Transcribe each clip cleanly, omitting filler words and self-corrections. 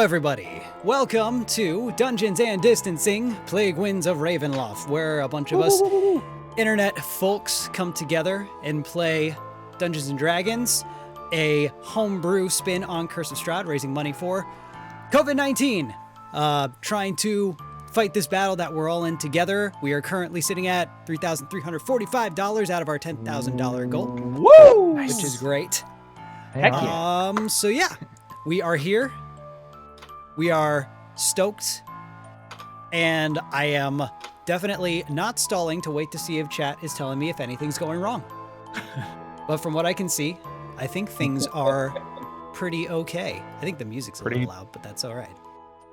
everybody. Welcome to Dungeons and Distancing, Plague Winds of Ravenloft, where a bunch of us internet folks come together and play Dungeons and Dragons, a homebrew spin on Curse of Strahd, raising money for COVID-19. Trying to fight this battle that we're all in together. We are currently sitting at $3,345 out of our $10,000 goal. Woo! Which is great. Heck yeah. So yeah, we are here. We are stoked, and I am definitely not stalling to wait to see if chat is telling me if anything's going wrong. But from what I can see, I think things are pretty okay. I think the music's a little loud, but that's all right.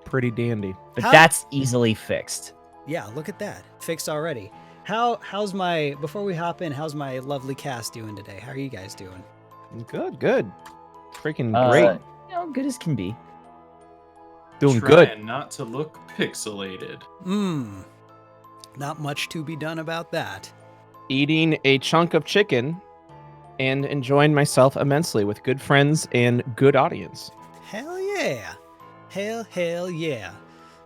Pretty dandy. But that's easily fixed. Yeah, look at that. Fixed already. How's my, before we hop in, how's my lovely cast doing today? How are you guys doing? Good. Freaking great. Good as can be. Doing Trying good. not to look pixelated. Not much to be done about that. Eating a chunk of chicken and enjoying myself immensely with good friends and good audience. Hell yeah. Hell yeah.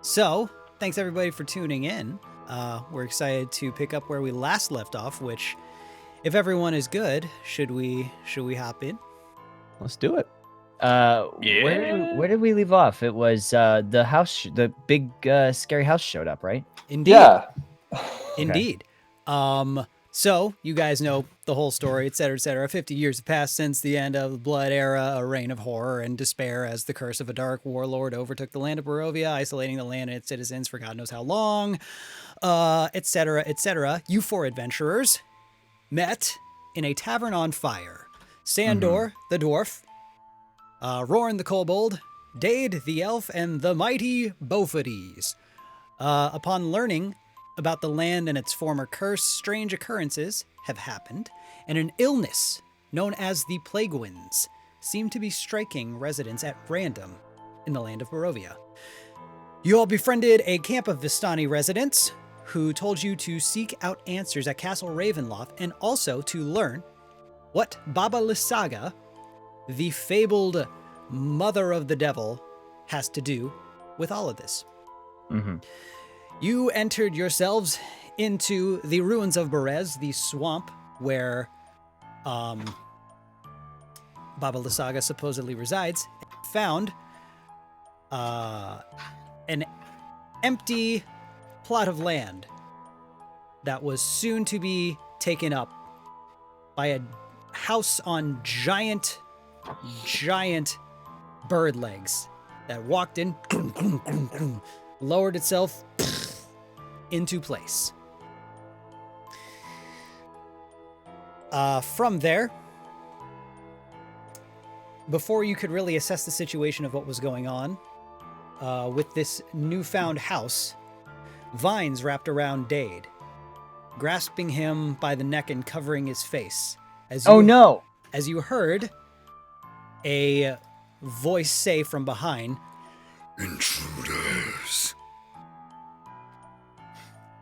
So, thanks everybody for tuning in. We're excited to pick up where we last left off, which, if everyone is good, should we hop in? Let's do it. Yeah. Where did we leave off? It was the house, the big scary house showed up, right? Indeed. Yeah. Indeed. So you guys know the whole story, etc., etc. 50 years have passed since the end of the Blood Era, a reign of horror and despair as the curse of a dark warlord overtook the land of Barovia, isolating the land and its citizens for God knows how long, etc., etc. You four adventurers met in a tavern on fire. Sandor, the dwarf, RORN the kobold, Dade the elf, and the mighty Bophades. Upon learning about the land and its former curse, strange occurrences have happened, and an illness known as the Plague Winds seemed to be striking residents at random in the land of Barovia. You all befriended a camp of Vistani residents who told you to seek out answers at Castle Ravenloft and also to learn what Baba Lysaga, the fabled mother of the devil, has to do with all of this. You entered yourselves into the ruins of Berez, the swamp where Baba Lysaga supposedly resides, found an empty plot of land that was soon to be taken up by a house on giant bird legs that walked in, lowered itself into place. From there, before you could really assess the situation of what was going on, with this newfound house, vines wrapped around Dade, grasping him by the neck and covering his face. As you heard a voice say from behind, "Intruders."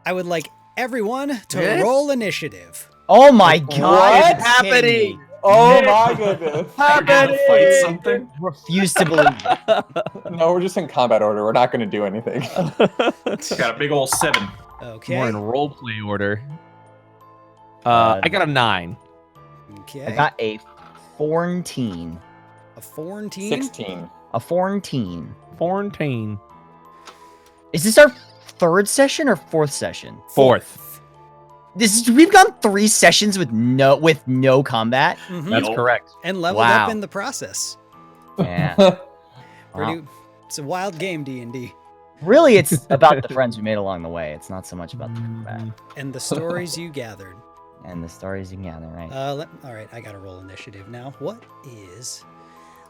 I would like everyone to roll initiative. Oh my god! What's happening? Oh my goodness. We're gonna fight something. Refuse to believe it. No, we're just in combat order. We're not going to do anything. Got a big old 7. Okay. More in roleplay order. I got a 9. Okay. I got a 14. A 14? 16. A 14. 14. Is this our third session or fourth session? Fourth. We've gone 3 sessions with no combat. Mhm. That's correct. And leveled Wow. up in the process. Yeah. Pretty, It's a wild game, D&D. Really, it's about the friends we made along the way. It's not so much about the combat And the stories you gathered. and the stories you gather, right? All right, I gotta roll initiative now. What is...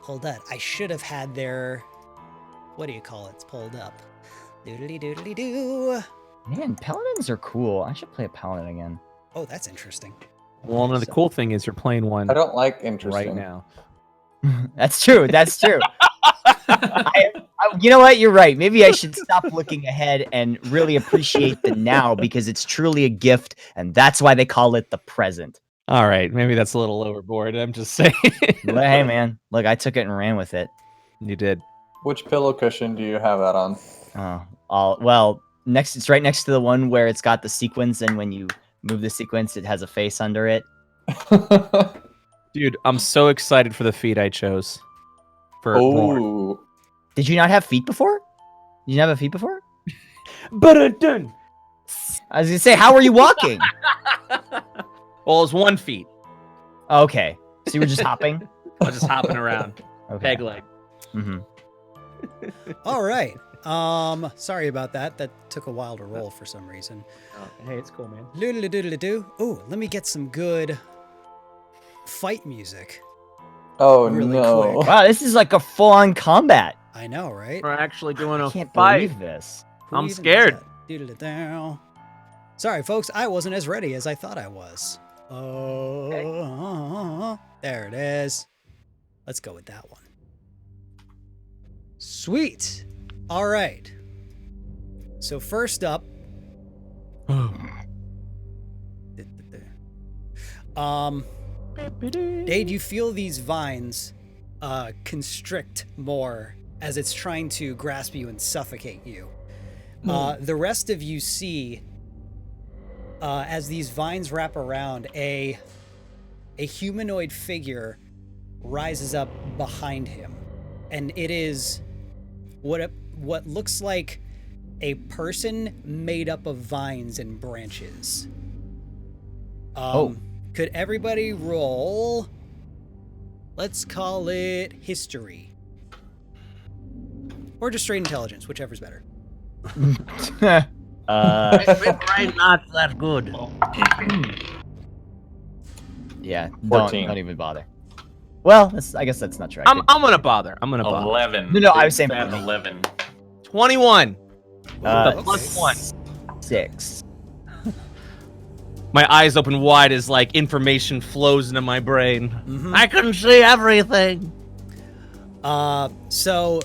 Hold on. I should have had their... What do you call it? It's pulled up. Doodly-doodly-doo. Man, paladins are cool. I should play a paladin again. Oh, that's interesting. Well, another cool thing is you're playing one I don't like interesting. right now. That's true. That's true. You know what? You're right. Maybe I should stop looking ahead and really appreciate the now because it's truly a gift, and that's why they call it the present. All right, maybe that's a little overboard. I'm just saying. But hey, man, look, I took it and ran with it. You did. Which pillow cushion do you have that on? Well, it's right next to the one where it's got the sequence, and when you move the sequence, it has a face under it. Dude, I'm so excited for the feat I chose. For RORN. Oh, Did you not have feet before? Did you not have a feet before? But done. I was gonna say, how are you walking? Well, it's 1 feet. Okay, so you were just hopping. I was just hopping around. Okay. Peg leg. Mm-hmm. All right. Sorry about that. That took a while to roll for some reason. Oh, hey, it's cool, man. Doodle doodle doo. Ooh, let me get some good fight music. oh Really no. quick. Wow, this is like a full-on combat. I know, right? We're actually doing I a can't fight. believe this. Who I'm even scared. does that? Doodle-doo. Sorry, folks. I wasn't as ready as I thought I was. There it is. Let's go with that one. Sweet. All right. So first up, Dade, you feel these vines constrict more as it's trying to grasp you and suffocate you. The rest of you see, as these vines wrap around, a humanoid figure rises up behind him, and it is what looks like a person made up of vines and branches. Could everybody roll? Let's call it history. Or just straight intelligence, whichever's better. Uh, I'm not that good. yeah, 14. don't even bother. Well, I guess that's not true. I'm gonna bother. I'm gonna bother. 11. No, I was Big saying fat 11. 21. Uh, Plus 1. 6. My eyes open wide as like information flows into my brain. Mhm. I can see everything. So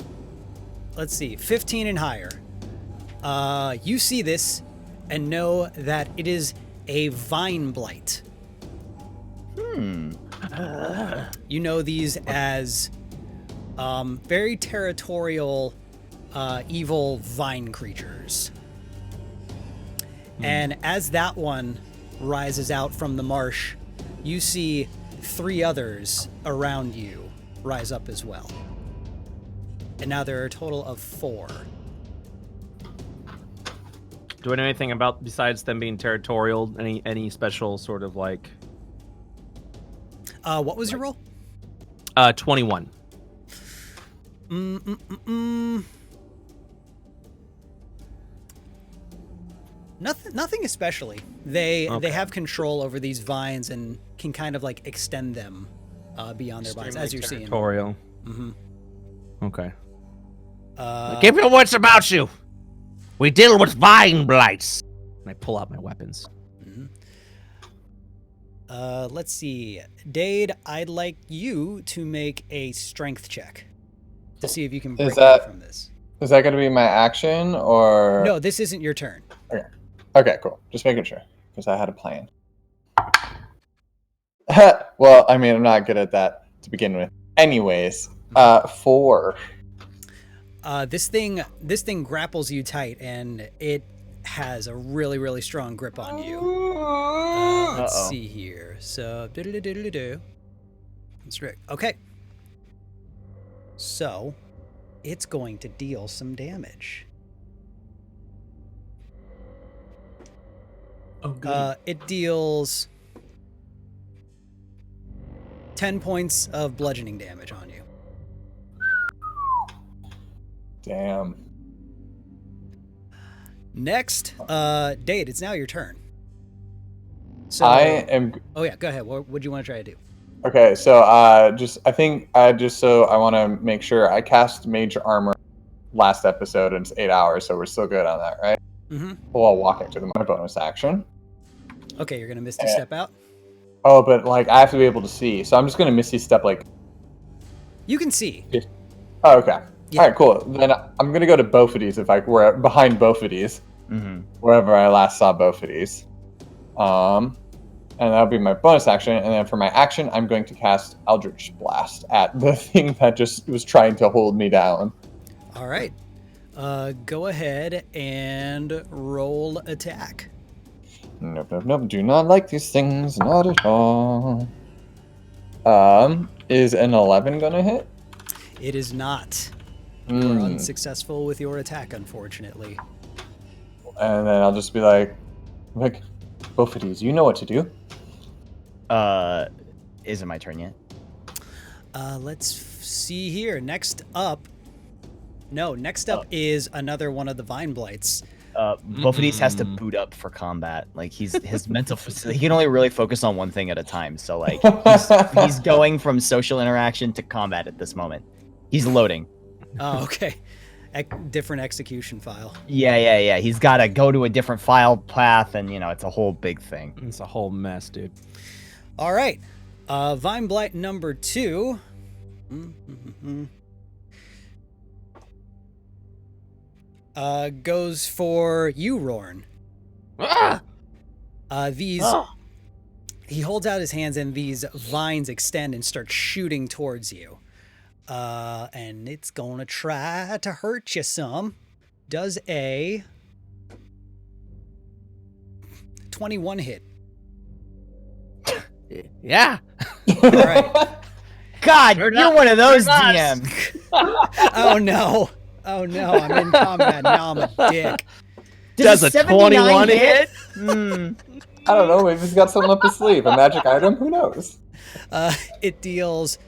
let's see, 15 and higher. You see this and know that it is a vine blight. You know these as very territorial, evil vine creatures. And as that one rises out from the marsh, you see 3 others around you rise up as well. And now there are a total of 4. Do I know anything about, besides them being territorial, any special sort of like... What was your roll? 21. Nothing especially. They have control over these vines and can kind of like extend them beyond their bodies, as you're seeing. Territorial. Mm-hmm. Okay. Keep your wits about you. We deal with vine blights. And I pull out my weapons. Let's see. Dade, I'd like you to make a strength check to see if you can break out from this. Is that going to be my action or? No, this isn't your turn. Okay, cool. Just making sure because I had a plan. Well, I mean, I'm not good at that to begin with. Anyways, 4. This thing grapples you tight, and it has a really, really strong grip on you. Let's see here. So, okay. So, it's going to deal some damage. Oh, good. It deals 10 points of bludgeoning damage on you. Damn. Next, Dade, it's now your turn. So, I am. Oh yeah, go ahead. What do you want to try to do? Okay, so I want to make sure I cast Mage Armor last episode and it's 8 hours, so we're still good on that, right? Mm-hmm. While walking to my bonus action. Okay, you're gonna Misty Step out. Oh, but like I have to be able to see, so I'm just gonna Misty Step like. You can see. Oh, okay. Yeah. All right, cool. Then I'm gonna go to Bophides if we're behind Bophides, wherever I last saw Bophides. And that'll be my bonus action. And then for my action, I'm going to cast Eldritch Blast at the thing that just was trying to hold me down. All right. Go ahead and roll attack. Nope, nope, nope. Do not like these things. Not at all. Is an 11 gonna hit? It is not. You are unsuccessful with your attack, unfortunately. And then I'll just be like, both of these, you know what to do. Is it my turn yet? Let's see here. Next up is another one of the Vine Blights. Both of these has to boot up for combat. Like his mental, he can only really focus on one thing at a time. So like he's going from social interaction to combat at this moment. He's loading. Oh, okay. Different execution file. Yeah. He's got to go to a different file path, and it's a whole big thing. It's a whole mess, dude. All right. Vine Blight number 2. Goes for you, Rorn. He holds out his hands, and these vines extend and start shooting towards you. And it's gonna try to hurt you some. Does a 21 hit? Yeah. All right. God, you're one of those DMs. Oh no. I'm in combat now. I'm a dick. Does a 21 hit? I don't know. Maybe he's got something up his sleeve. A magic item? Who knows? It deals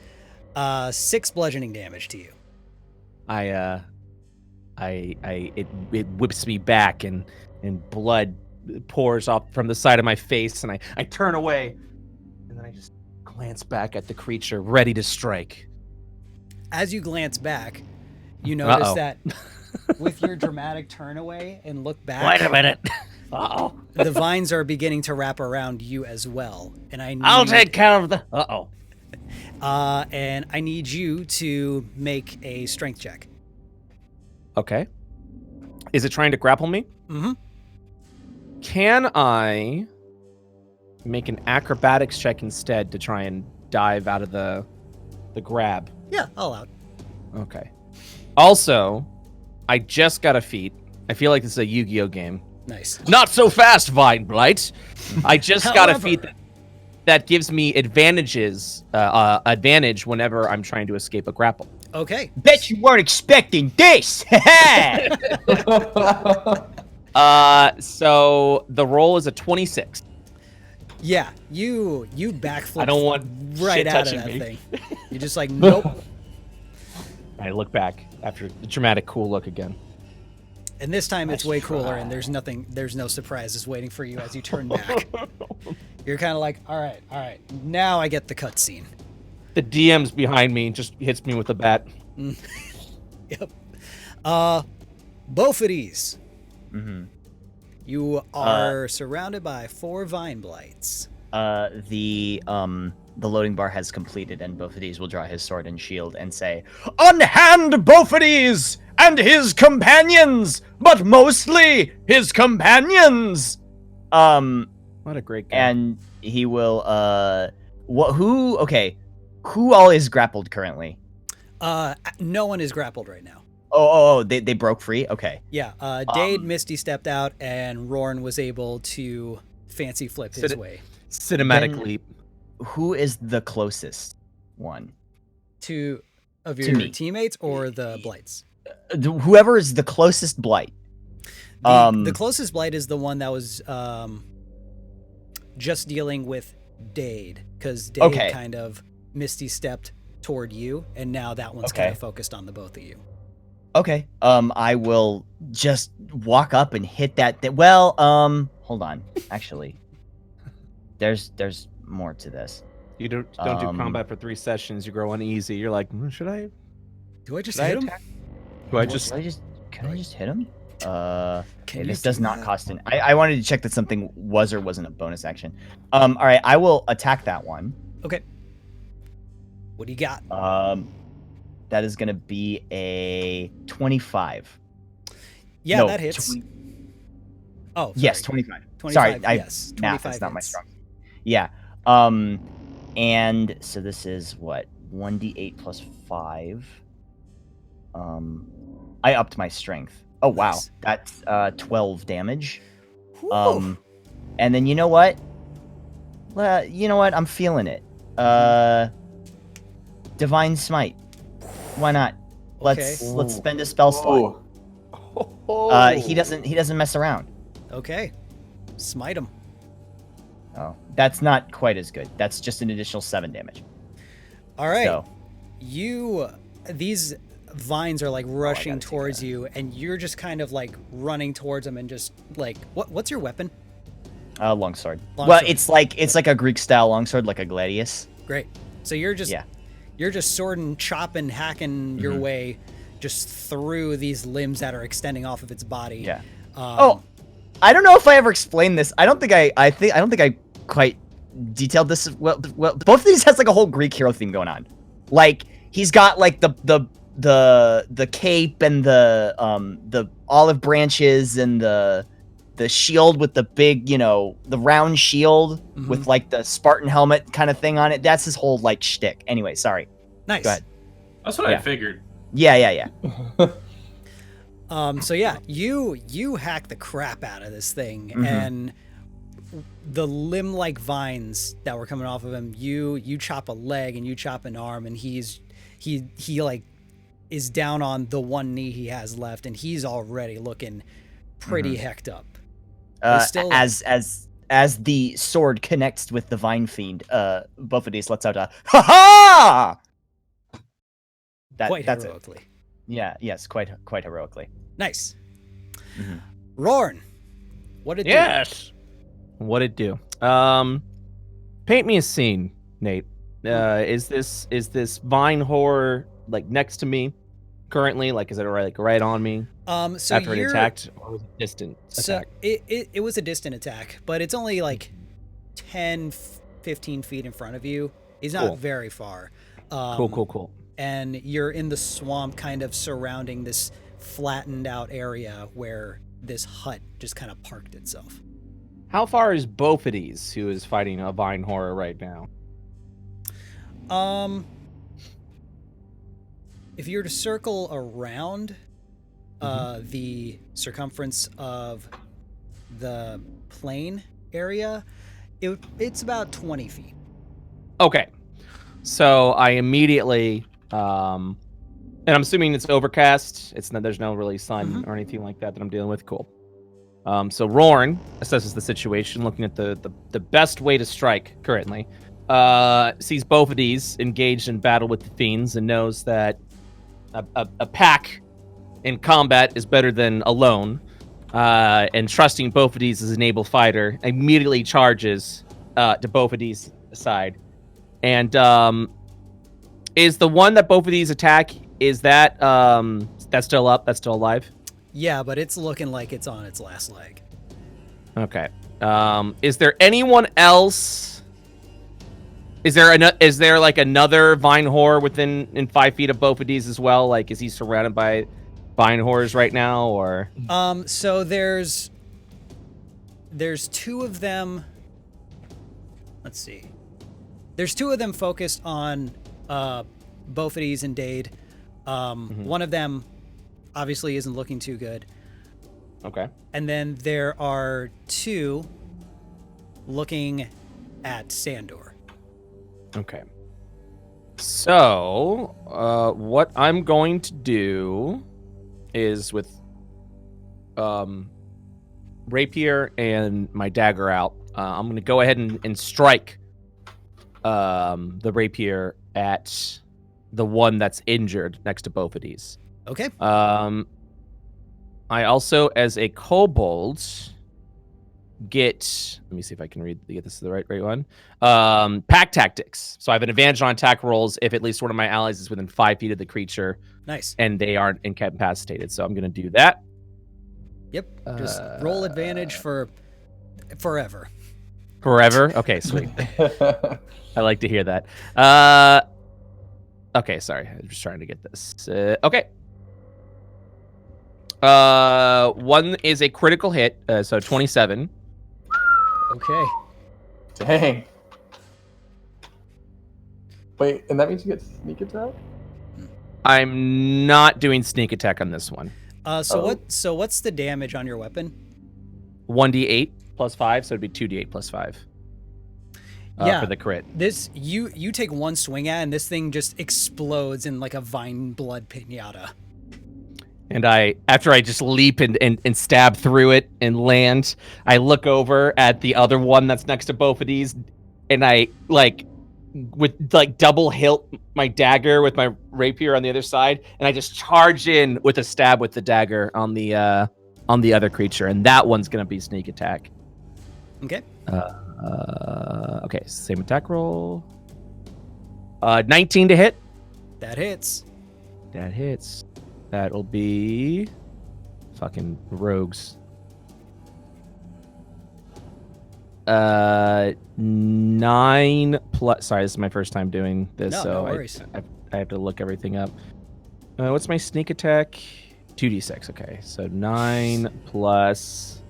6 bludgeoning damage to you. It whips me back, and blood pours off from the side of my face, and I turn away, and then I just glance back at the creature, ready to strike. As you glance back, you notice that with your dramatic turn away and look back, Wait a minute. Uh-oh. the vines are beginning to wrap around you as well. And I'll take care of the... Uh-oh. And I need you to make a strength check. Okay. Is it trying to grapple me? Mm-hmm. Can I make an acrobatics check instead to try and dive out of the grab? Yeah, all out. Okay. Also, I just got a feat. I feel like this is a Yu-Gi-Oh game. Nice. Not so fast, Vine Blight. I just got a feat that gives me advantage whenever I'm trying to escape a grapple. Okay. Bet you weren't expecting this. So the roll is a 26. Yeah, you backflip. I don't want right shit out of touching that me. thing. You're just like, nope. I look back after the dramatic cool look again. And this time it's way cooler, and there's no surprises waiting for you as you turn back. You're kind of like, all right, now I get the cutscene. The DM's behind me and just hits me with a bat. Yep. Both of these. Mm-hmm. You are surrounded by 4 Vine Blights. The loading bar has completed, and both of these will draw his sword and shield and say, "Unhand both of these and his companions, but mostly his companions." What a great guy. And he will who all is grappled currently? No one is grappled right now. They broke free? Okay. Yeah, Dade Misty stepped out, and Rorn was able to fancy flip his way. Cinematic Then- leap. Who is the closest one? To To your me. teammates or the Blights? Whoever is the closest blight. The closest Blight is the one that was just dealing with Dade, because Dade kind of Misty stepped toward you, and now that one's kind of focused on the both of you. Okay. I will just walk up and hit that. Well, hold on. Actually, there's more to this. You don't do combat for 3 sessions. You grow uneasy. You're like, should I? Do I just Should I hit him? attack? Do I just? Can I just hit him? Okay, you this do does not that? cost an. I wanted to check that something was or wasn't a bonus action. All right, I will attack that one. Okay. What do you got? That is gonna be a 25. Yeah, No, that hits. Oh, sorry. Yes, 25. 25, Sorry, yes, math 25 is not my hits. strong. Yeah. And so this is what 1d8 plus 5. I upped my strength. Oh wow, Nice. that's 12 damage. Whew. And then you know what? Well, you know what? I'm feeling it. Divine Smite. Why not? Let's spend a spell slot. He doesn't mess around. Okay. Smite him. Oh, that's not quite as good. That's just an additional 7 damage. All right. So, These vines are like rushing gotta take towards you, and you're just kind of like running towards them and just like, what's your weapon? longsword. Longsword. Well, it's like a Greek style longsword, like a gladius. Great. So you're just swording, chopping, hacking your way just through these limbs that are extending off of its body. Yeah. I don't know if I ever explained this. I don't think I quite detailed this well. Both of these has like a whole Greek hero theme going on. Like he's got like the cape and the olive branches and the shield with the big, the round shield with like the Spartan helmet kind of thing on it. That's his whole like shtick. Anyway, sorry. Nice. Go ahead. That's what I figured. Yeah. So yeah, you hack the crap out of this thing, and the limb-like vines that were coming off of him, you chop a leg and you chop an arm, and he like is down on the one knee he has left, and he's already looking pretty hecked up. Still, as the sword connects with the vine fiend, both of these lets out a ha ha. Quite That's heroically. it. Yeah. Yes. Quite heroically. Nice. Rorn, what did Yes. What'd it do? Paint me a scene, Nate. Is this vine horror like next to me currently? Like, is it right on me? So after it attacked, or was it distant So attack? it was a distant attack, but it's only like 10, 15 feet in front of you. He's not very far. Cool. And you're in the swamp, kind of surrounding this flattened out area where this hut just kind of parked itself. How far is Bophides, who is fighting a vine horror right now? If you were to circle around the circumference of the plain area, it's about 20 feet. Okay. So I immediately, and I'm assuming it's overcast. There's no really sun or anything like that I'm dealing with. Cool. So Rorn assesses the situation, looking at the best way to strike currently. Sees both of these engaged in battle with the fiends and knows that a pack in combat is better than alone. And trusting both of these as an able fighter, immediately charges to both of these side. And is the one that both of these attack, is that's still up? That's still alive? Yeah, but it's looking like it's on its last leg. Okay. Is there anyone else? Is there like another vine horror in 5 feet of both of these as well? Like, is he surrounded by vine horrors right now, or? So there's two of them. Let's see. There's two of them focused on Bophides and Dade. One of them obviously isn't looking too good. Okay. And then there are two looking at Sandor. Okay. So, what I'm going to do is with rapier and my dagger out, I'm going to go ahead and strike the rapier at the one that's injured next to both of these. Okay. I also, as a kobold, get... Let me see if I can get this to the right one. Pack tactics. So I have an advantage on attack rolls if at least one of my allies is within 5 feet of the creature. Nice. And they aren't incapacitated. So I'm going to do that. Yep. Just roll advantage for forever. Forever? Okay, sweet. I like to hear that. Okay, sorry. I'm just trying to get this. Okay. One is a critical hit, so 27. Okay. Dang. Wait, and that means you get sneak attack? I'm not doing sneak attack on this one. So what's the damage on your weapon? 1d8 plus 5, so it'd be 2d8 plus 5. Yeah. For the crit. This you take one swing at, and this thing just explodes in like a vine blood pinata. And after I just leap and stab through it and land, I look over at the other one that's next to both of these, and I double hilt my dagger with my rapier on the other side, and I just charge in with a stab with the dagger on the other creature, and that one's gonna be sneak attack. Okay. Okay, same attack roll. 19 to hit. That hits. That hits. That'll be fucking rogues. 9 plus. Sorry, this is my first time doing this, No, so no worries. I have to look everything up. What's my sneak attack? 2d6. Okay, so 9 plus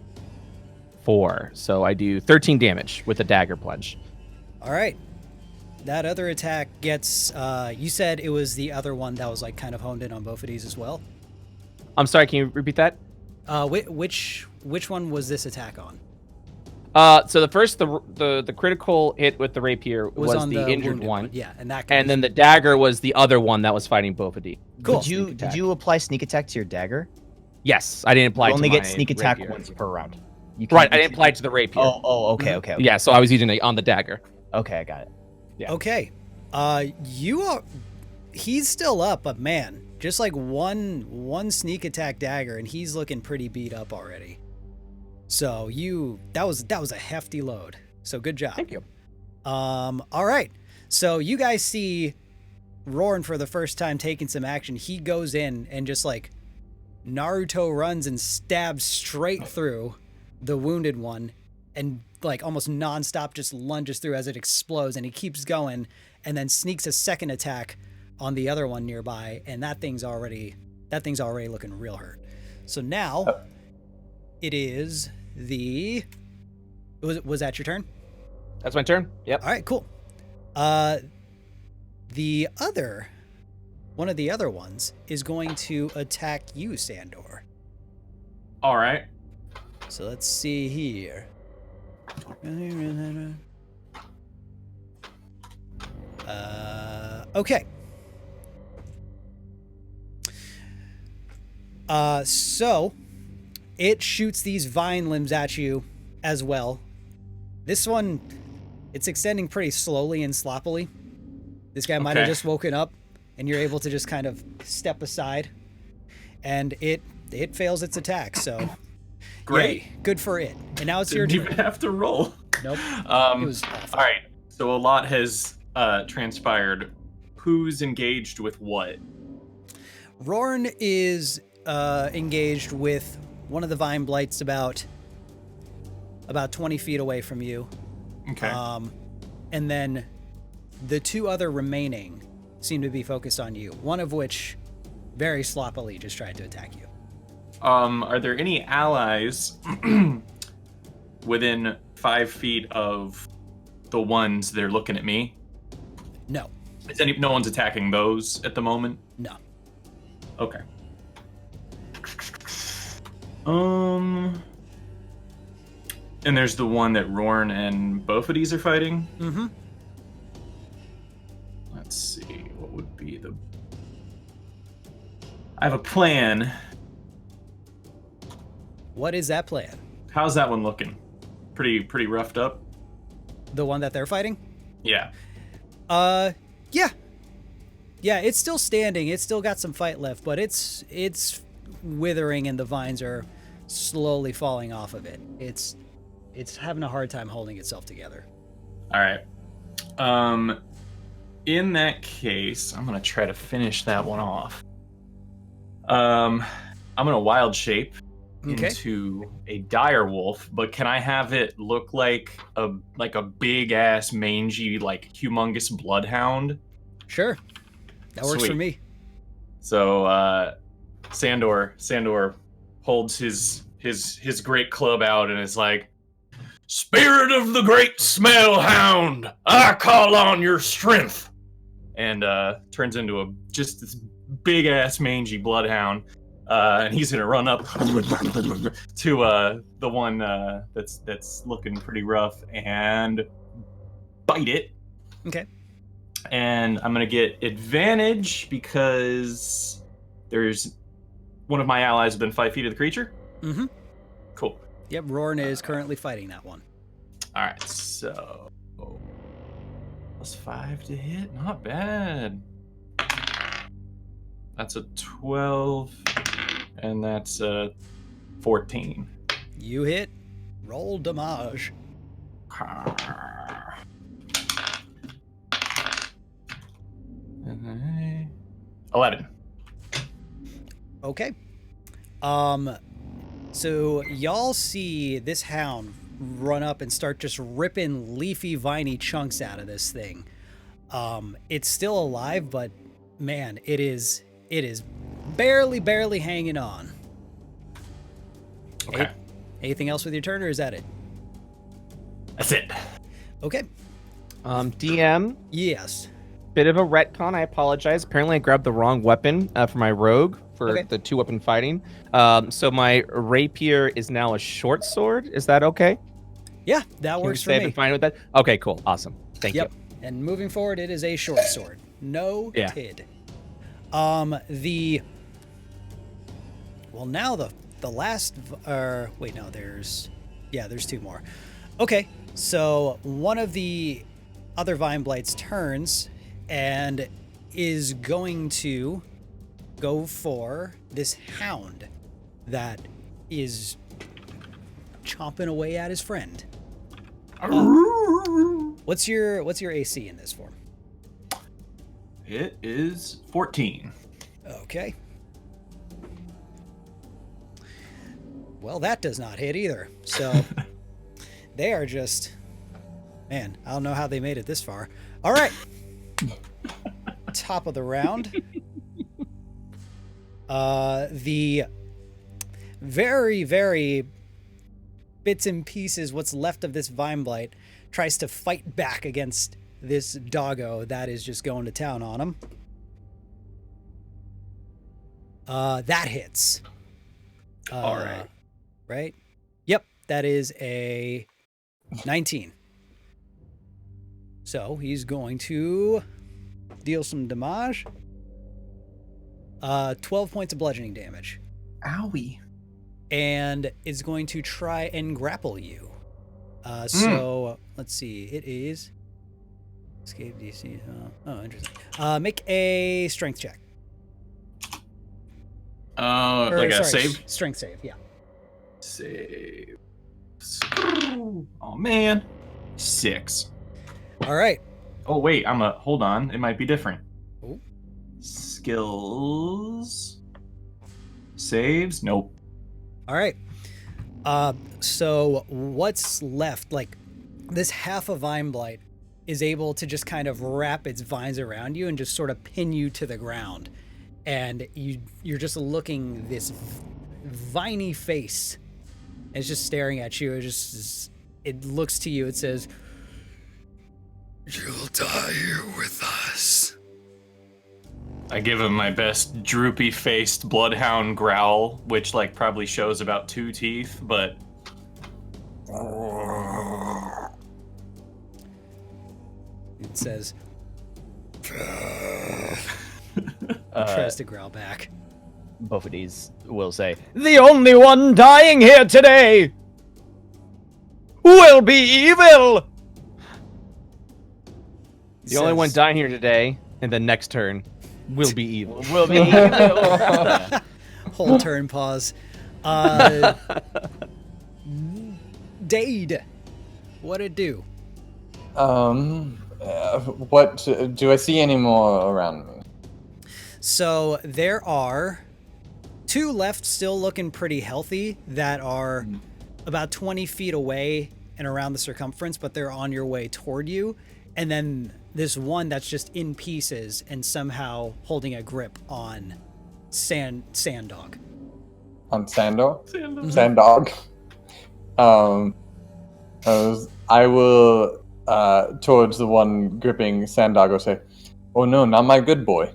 4. So I do 13 damage with a dagger plunge. All right. That other attack gets. You said it was the other one that was like kind of honed in on both of these as well. I'm sorry. Can you repeat that? Which one was this attack on? So the first the critical hit with the rapier was on the injured wounded one. Yeah, and that. And then the dagger was the other one that was fighting both of these. Cool. Did you apply sneak attack to your dagger? Yes, I didn't apply. You only to get my sneak attack rapier. once per round. Right, I didn't apply it to the rapier. Okay, okay. Yeah, so I was using it on the dagger. Okay, I got it. Yeah. Okay. You are. He's still up, but man, just like one sneak attack dagger, and he's looking pretty beat up already. So that was a hefty load. So good job. Thank you. All right. So you guys see Rorn for the first time taking some action. He goes in and just like Naruto runs and stabs straight through the wounded one, and like almost nonstop just lunges through as it explodes, and he keeps going and then sneaks a second attack on the other one nearby, and that thing's already looking real hurt. So now it is was that your turn? That's my turn. Yep. All right, cool. One of the other ones is going to attack you, Sandor. All right. So let's see here. Okay. So it shoots these vine limbs at you as well. This one, it's extending pretty slowly and sloppily. This guy might have just woken up, and you're able to just kind of step aside, and it fails its attack. So Great. yay, good for it. And now it's your Didn't turn. even have to roll. Nope. It was awful. All right. So a lot has transpired. Who's engaged with what? Rorn is engaged with one of the vine blights about 20 feet away from you. Okay. And then the two other remaining seem to be focused on you, one of which very sloppily just tried to attack you. Are there any allies within 5 feet of the ones that are looking at me? No. No one's attacking those at the moment? No. Okay. And there's the one that Rorn and both of these are fighting? Mm-hmm. Let's see, what would be the... I have a plan. What is that plan? How's that one looking? Pretty roughed up? The one that they're fighting? Yeah. Yeah. Yeah, it's still standing. It's still got some fight left, but it's withering and the vines are slowly falling off of it. It's having a hard time holding itself together. All right. In that case, I'm gonna try to finish that one off. I'm gonna wild shape into a dire wolf, but can I have it look like a big ass mangy, like humongous bloodhound? Sure. That works for Sweet. me. So Sandor holds his great club out and is like, "Spirit of the great smell hound, I call on your strength," and turns into just this big ass mangy bloodhound, and he's gonna run up to the one that's looking pretty rough and bite it. Okay. And I'm gonna get advantage because there's one of my allies has been 5 feet of the creature. Mm-hmm. Cool. Yep, Rorn is currently fighting that one. All right, so +5 to hit, not bad. That's a 12, and that's a 14. You hit. Roll damage. 11. Okay. So y'all see this hound run up and start just ripping leafy, viney chunks out of this thing. It's still alive, but man, it is barely hanging on. Okay. Anything else with your turn, or is that it? That's it. Okay. DM, Yes. bit of a retcon. I apologize. Apparently, I grabbed the wrong weapon for my rogue for Okay. the 2-weapon fighting. So my rapier is now a short sword. Is that okay? Yeah, that Can works we for say me. I'm fine with that? Okay, cool. Awesome. Thank Yep. you. And moving forward, it is a short sword. No Yeah. tid. Now the last wait, no, there's 2 more. Okay, so one of the other Vine Blights turns and is going to go for this hound that is chomping away at his friend. What's your AC in this form? It is 14. Okay. Well, that does not hit either. So they are just, man, I don't know how they made it this far. All right. Top of the round. The very, very bits and pieces, what's left of this Vine Blight, tries to fight back against this doggo that is just going to town on him. That hits. All right. Right? Yep, that is a 19. So he's going to deal some damage. 12 points of bludgeoning damage. Owie. And is going to try and grapple you. So let's see. It is escape DC. Oh, interesting. Make a strength check. Like a save? Strength save, yeah. Save. Oh man. 6. All right. Oh wait, hold on. It might be different. Ooh. Skills. Saves? Nope. All right. So what's left? Like this half of Vine Blight is able to just kind of wrap its vines around you and just sort of pin you to the ground, and you're just looking this viney face. It's just staring at you. It looks to you. It says, "You'll die here with us." I give him my best droopy-faced bloodhound growl, which like probably shows about 2 teeth, but it says, tries to growl back. Both of these will say, "The only one dying here today will be evil." The only one dying here today, and the next turn will be evil. Will be evil. Whole turn pause. Dade, what'd it do? What do I see any more around me? So there are 2 left still looking pretty healthy that are about 20 feet away and around the circumference, but they're on your way toward you. And then this one that's just in pieces and somehow holding a grip on Sanddog. On Sandor? Sanddog. I will, towards the one gripping Sanddog, will say, "Oh no, not my good boy."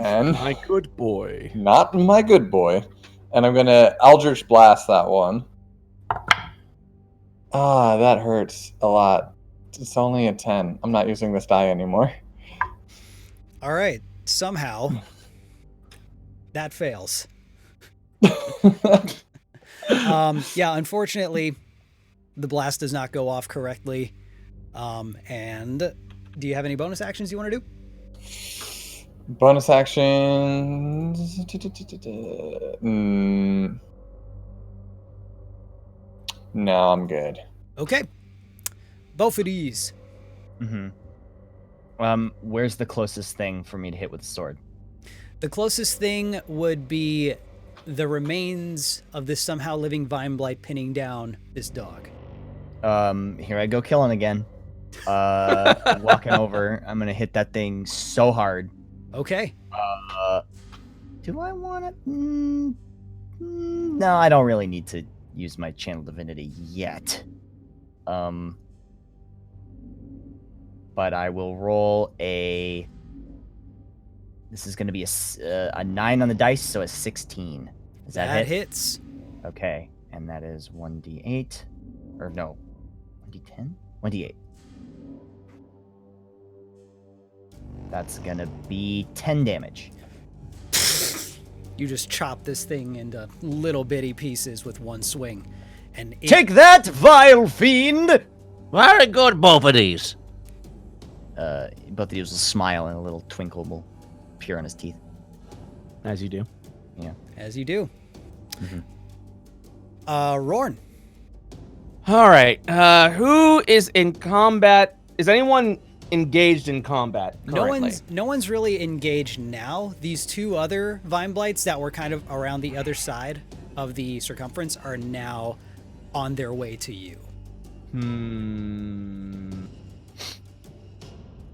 And My good boy. not my good boy. And I'm gonna Eldritch Blast that one. Ah, that hurts a lot. It's only a 10. I'm not using this die anymore. All right. Somehow, that fails. Yeah, unfortunately, the blast does not go off correctly. And do you have any bonus actions you want to do? Bonus actions. No, I'm good. Okay. Both of these. Where's the closest thing for me to hit with the sword? The closest thing would be the remains of this somehow living vine blight pinning down this dog. Here I go killing again. Walking over. I'm gonna hit that thing so hard. Okay. Do I want to? No, I don't really need to use my channel divinity yet. But I will roll a. This is going to be a 9 on the dice, so a 16. Does that hit? Hits. Okay, and that is 1d8, or no, 1d10, 1d8. That's gonna be 10 damage. You just chop this thing into little bitty pieces with one swing, and Take that, vile fiend! Very good, both of these. Both of these will smile and a little twinkle will appear on his teeth. As you do. Yeah. As you do. Rorn. All right. Who is in combat? Is anyone engaged in combat currently? No one's really engaged now. These two other vine blights that were kind of around the other side of the circumference are now on their way to you.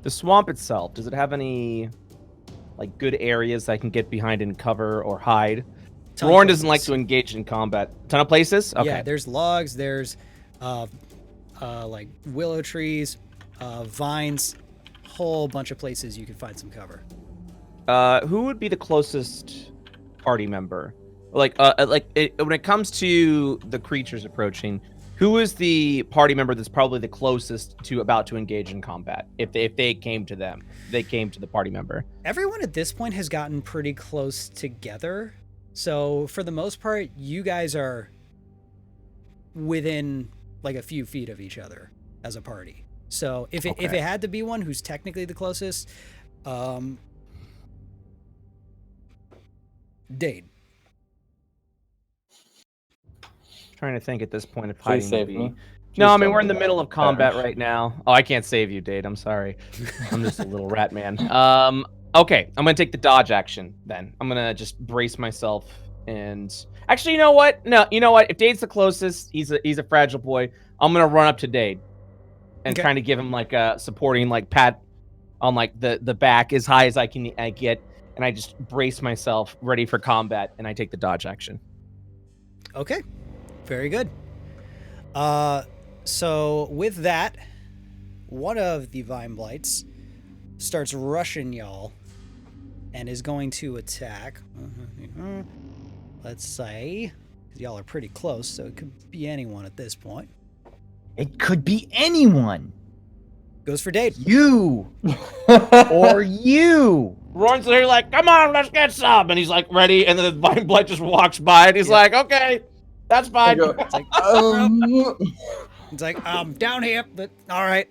The swamp itself, does it have any like good areas I can get behind and cover or hide? Rorn doesn't like to engage in combat. Ton of places? Okay. Yeah, there's logs, there's like willow trees, vines, whole bunch of places you can find some cover. Who would be the closest party member? When it comes to the creatures approaching, who is the party member that's probably the closest to about to engage in combat? If they came to them, they came to the party member. Everyone at this point has gotten pretty close together. So for the most part, you guys are within like a few feet of each other as a party. So if it had to be one who's technically the closest, Dade. Trying to think at this point if Please hiding save would be. me. No, I Please mean don't we're in do the that. middle of combat right now. Oh, I can't save you, Dade. I'm sorry. I'm just a little rat man. Okay, I'm gonna take the dodge action then. I'm gonna just brace myself and actually, you know what? No, you know what? If Dade's the closest, he's a fragile boy. I'm gonna run up to Dade and kind of give him like a supporting like pat on like the back as high as I get, and I just brace myself ready for combat, and I take the dodge action. Okay, very good. So with that, one of the vine blights starts rushing y'all and is going to attack. Let's say, because y'all are pretty close, so it could be anyone at this point. It could be anyone. Goes for Dade. You. Or you. Rorn's there like, come on, let's get some. And he's like, ready. And then the vine blight just walks by and he's like, okay, that's fine. It's like, it's like, down here, but all right.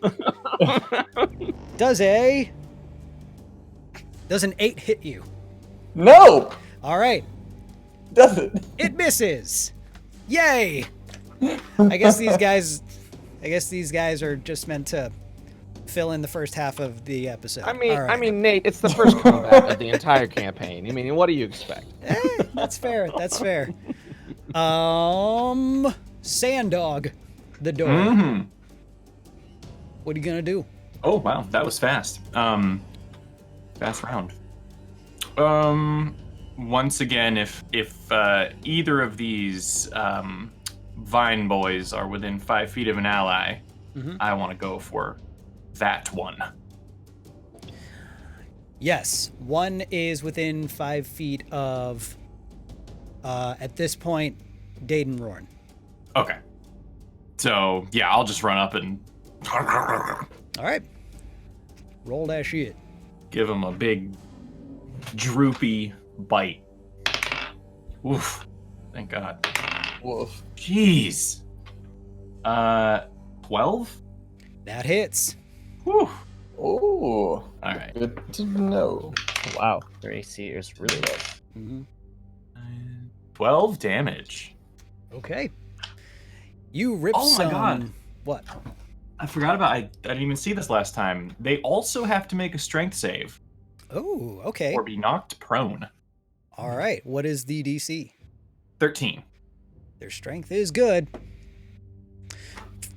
Does an 8 hit you? No, All right. doesn't. It misses. Yay. I guess these guys are just meant to fill in the first half of the episode. I mean, All right. Nate, it's the first combat of the entire campaign. I mean, what do you expect? That's fair. That's fair. Sandog, the door. What are you gonna do? Oh wow, that was fast. Fast round. Once again, if either of these vine boys are within 5 feet of an ally, I want to go for that one. Yes, one is within 5 feet of, at this point, Dade and Rorn. Okay. So, yeah, I'll just run up and All right. Roll that shit. give him a big, droopy bite. Oof. Thank God. Wolf. Jeez. 12? That hits. Whew. Oh, All right. good to know. Wow, their AC is really low. Mm-hmm. 12 damage. Okay. You rip Oh my some... God. What? I forgot about I didn't even see this last time. They also have to make a strength save Oh, okay. or be knocked prone. All right. What is the DC? 13. Their strength is good.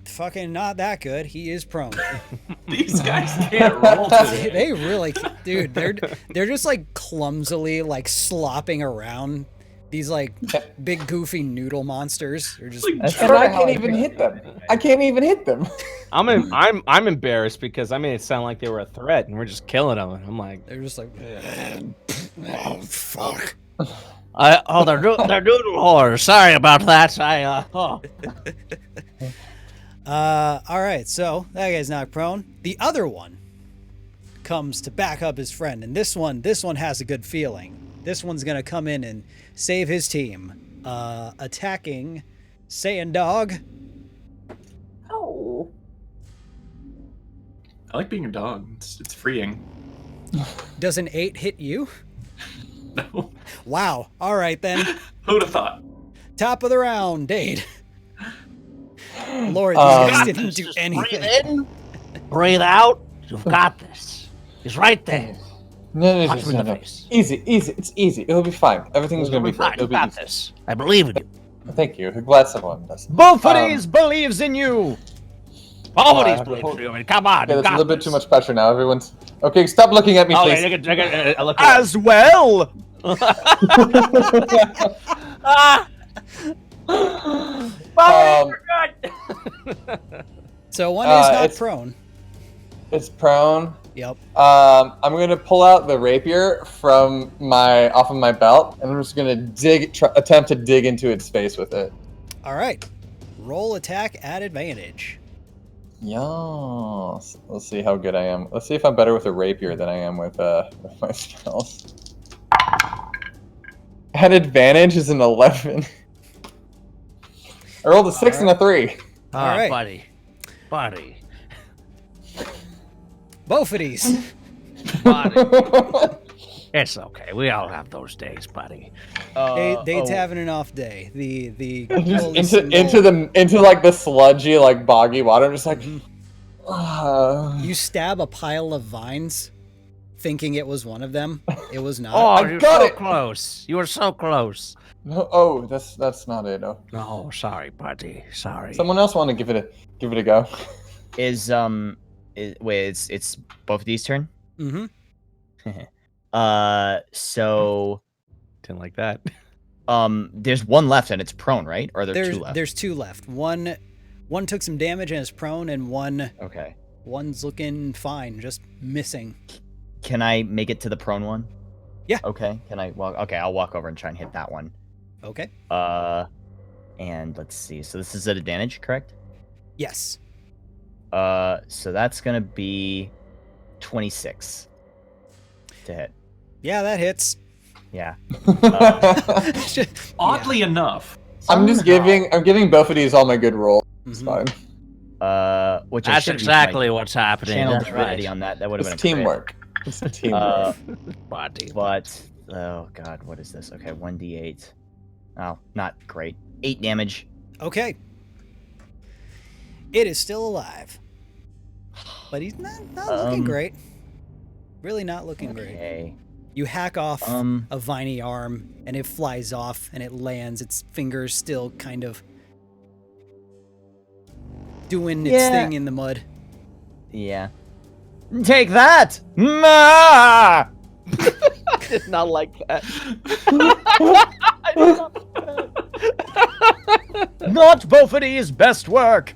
Fucking not that good. He is prone. These guys can't roll today. They really, dude. They're just like clumsily like slopping around. These like big goofy noodle monsters. They're just. And I can't even hit them. I can't even hit them. I'm embarrassed because I made it sound like they were a threat and we're just killing them. And I'm like, They're just like. Oh fuck. They're noodle whores. Sorry about that. All right. So that guy's not prone. The other one comes to back up his friend, and this one has a good feeling. This one's gonna come in and save his team. Attacking Sandog. Oh. I like being a dog. It's freeing. Does an 8 hit you? No. Wow. All right then. Who'd have thought? Top of the round, Dade. Lord, these guys didn't do Breathe anything. in, breathe out. You've got this. He's right there. No. Punch him in the face. Easy. It's easy. It'll be fine. Everything's gonna be Fine, great. you It'll be got easy. this. I believe in you. Thank you. Glad someone does. Both of these believes in you. All of I these have to believe hold- in you. I mean, come on. Yeah, you that's a got little bit this. too much pressure now. Everyone's okay. Stop looking at me, Oh, please. yeah, I look As well. So one is not it's- prone. It's prone. Yep. I'm gonna pull out the rapier from off of my belt, and I'm just gonna attempt to dig into its face with it. All right. Roll attack at advantage. Yes. Let's see how good I am. Let's see if I'm better with a rapier than I am with my spells. At advantage is an 11. I rolled a 6 and a 3. All right. buddy. Both of these. It's okay. We all have those days, buddy. Dade's having an off day. The Just into like the sludgy, like boggy water. I'm just like, You stab a pile of vines, thinking it was one of them. It was not. Oh, I you're got so it. close. You were so close. no, oh, that's not it. No. No, sorry, buddy. Sorry. Someone else want to give it a go. Wait, it's both of these turn. Mm-hmm. So didn't like that. there's one left and it's prone, right? Or are there two left? There's 2 left. One took some damage and is prone, and Okay. one's looking fine, just missing. Can I make it to the prone one? Yeah. Okay. Can I walk? Okay, I'll walk over and try and hit that one. Okay. And let's see. So this is at advantage, correct? Yes. So that's gonna be 26 to hit. Yeah, that hits. Yeah. Oddly enough. I'm giving both of these all my good rolls. It's fine. Which I That's should use exactly what's my happening. channel That's divinity right. on that. That would have It's been a crit. teamwork. It's teamwork. Buddy. But oh god, what is this? Okay, 1d8. Oh, not great. 8 damage. Okay. It is still alive. But he's not looking great. Really not looking great. Okay. You hack off a viney arm, and it flies off, and it lands. Its fingers still kind of doing its thing in the mud. Yeah. Take that! Ma! I did not like that. Not Boffidy's best work.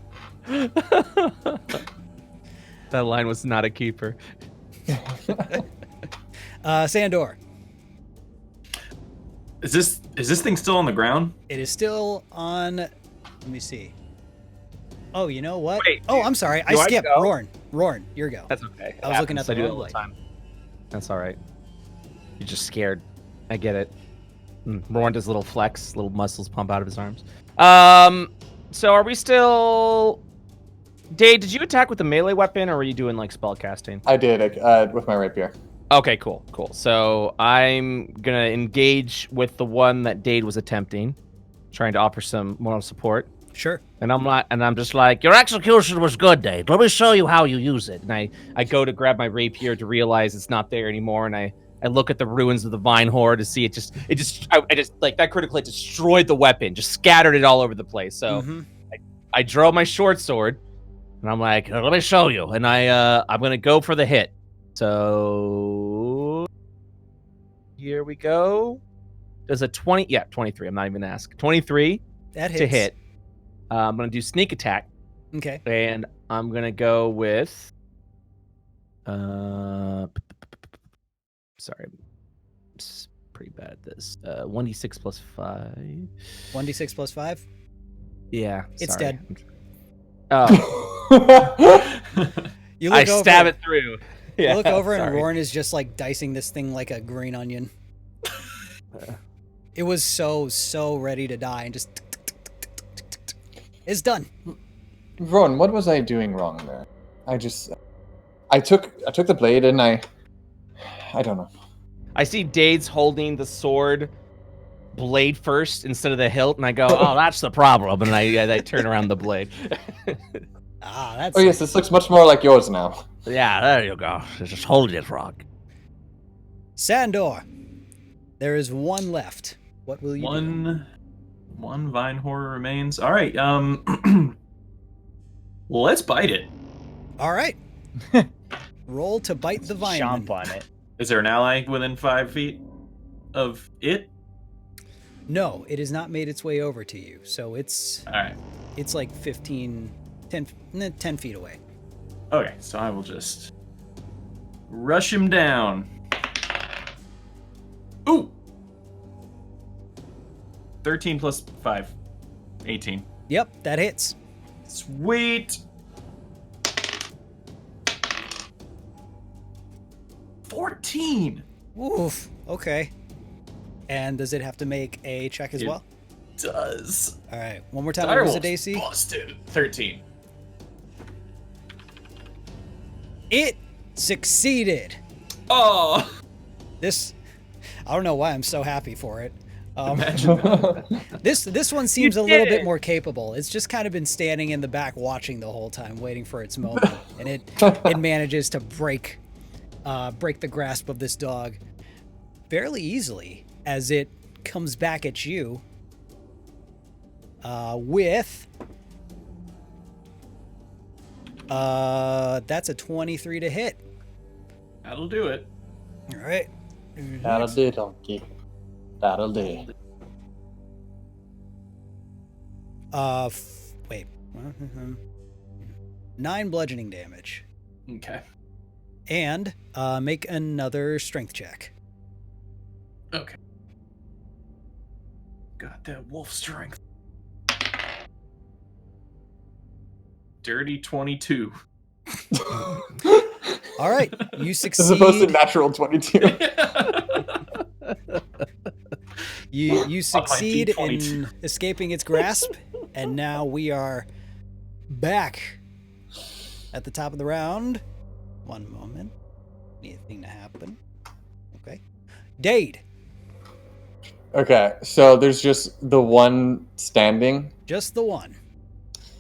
That line was not a keeper. Sandor. Is this thing still on the ground? It is still on. Let me see. Oh, you know what? Wait, oh, I'm sorry. I do I skipped. go? Rorn, your go. That's okay. I was looking at the I do it wrong all the way. time. That's all right. You're just scared. I get it. Roran does a little flex, little muscles pump out of his arms. So are we still? Dave, did you attack with a melee weapon, or were you doing like spell casting? I did with my rapier. Okay, cool. So I'm gonna engage with the one that Dade was attempting, trying to offer some moral support. Sure. And I'm just like, your execution was good, Dade. Let me show you how you use it. And I go to grab my rapier to realize it's not there anymore, and I look at the ruins of the vine horde to see I just like that critical hit destroyed the weapon, just scattered it all over the place. So I draw my short sword, and I'm like, let me show you. And I'm gonna go for the hit. So here we go. Does a 20? Yeah, 23. I'm not even gonna ask. 23 that hits. to hit. I'm gonna do sneak attack. Okay. And I'm gonna go with. Sorry, I'm pretty bad at this. 1d6 plus 5. 1d6 plus 5. Yeah, it's sorry. dead. Oh. You look I over, stab it through. You Yeah, look over and sorry. Rorn is just like dicing this thing like a green onion. It was so ready to die and just. It's done. Ron, what was I doing wrong there? I took the blade and I don't know. I see Dade's holding the sword blade first instead of the hilt, and I go, "Oh, that's the problem." And I turn around the blade. That's. Oh yes, this looks much more like yours now. Yeah, there you go. Just hold it, Frog. Sandor, there is one left. What will you do? One vine horror remains. All right. Well, let's bite it. All right. Roll to bite the vine. Chomp on it. Is there an ally within 5 feet of it? No, it has not made its way over to you. So it's All right. It's like 10 feet away. Okay, so I will just rush him down. Ooh! 13 plus 5. 18. Yep, that hits. Sweet! 14! Oof. Okay. And does it have to make a check as well? Does. All right. One more time. What was it, Direwolf's AC? busted. 13. It succeeded. Oh! This, I don't know why I'm so happy for it. Imagine that. This one seems a little bit more capable. It's just kind of been standing in the back watching the whole time, waiting for its moment, and it manages to break the grasp of this dog fairly easily as it comes back at you with that's a 23 to hit. That'll do it. All right. That'll do, donkey. That'll do. Wait. 9 bludgeoning damage. Okay. And make another strength check. Okay. Got that wolf strength. Dirty 22. All right, you As opposed to succeed. natural 22. You succeed in D22. escaping its grasp, and now we are back at the top of the round. One moment. Anything to happen? Okay. Dade, Okay, so there's just the one standing. just the one.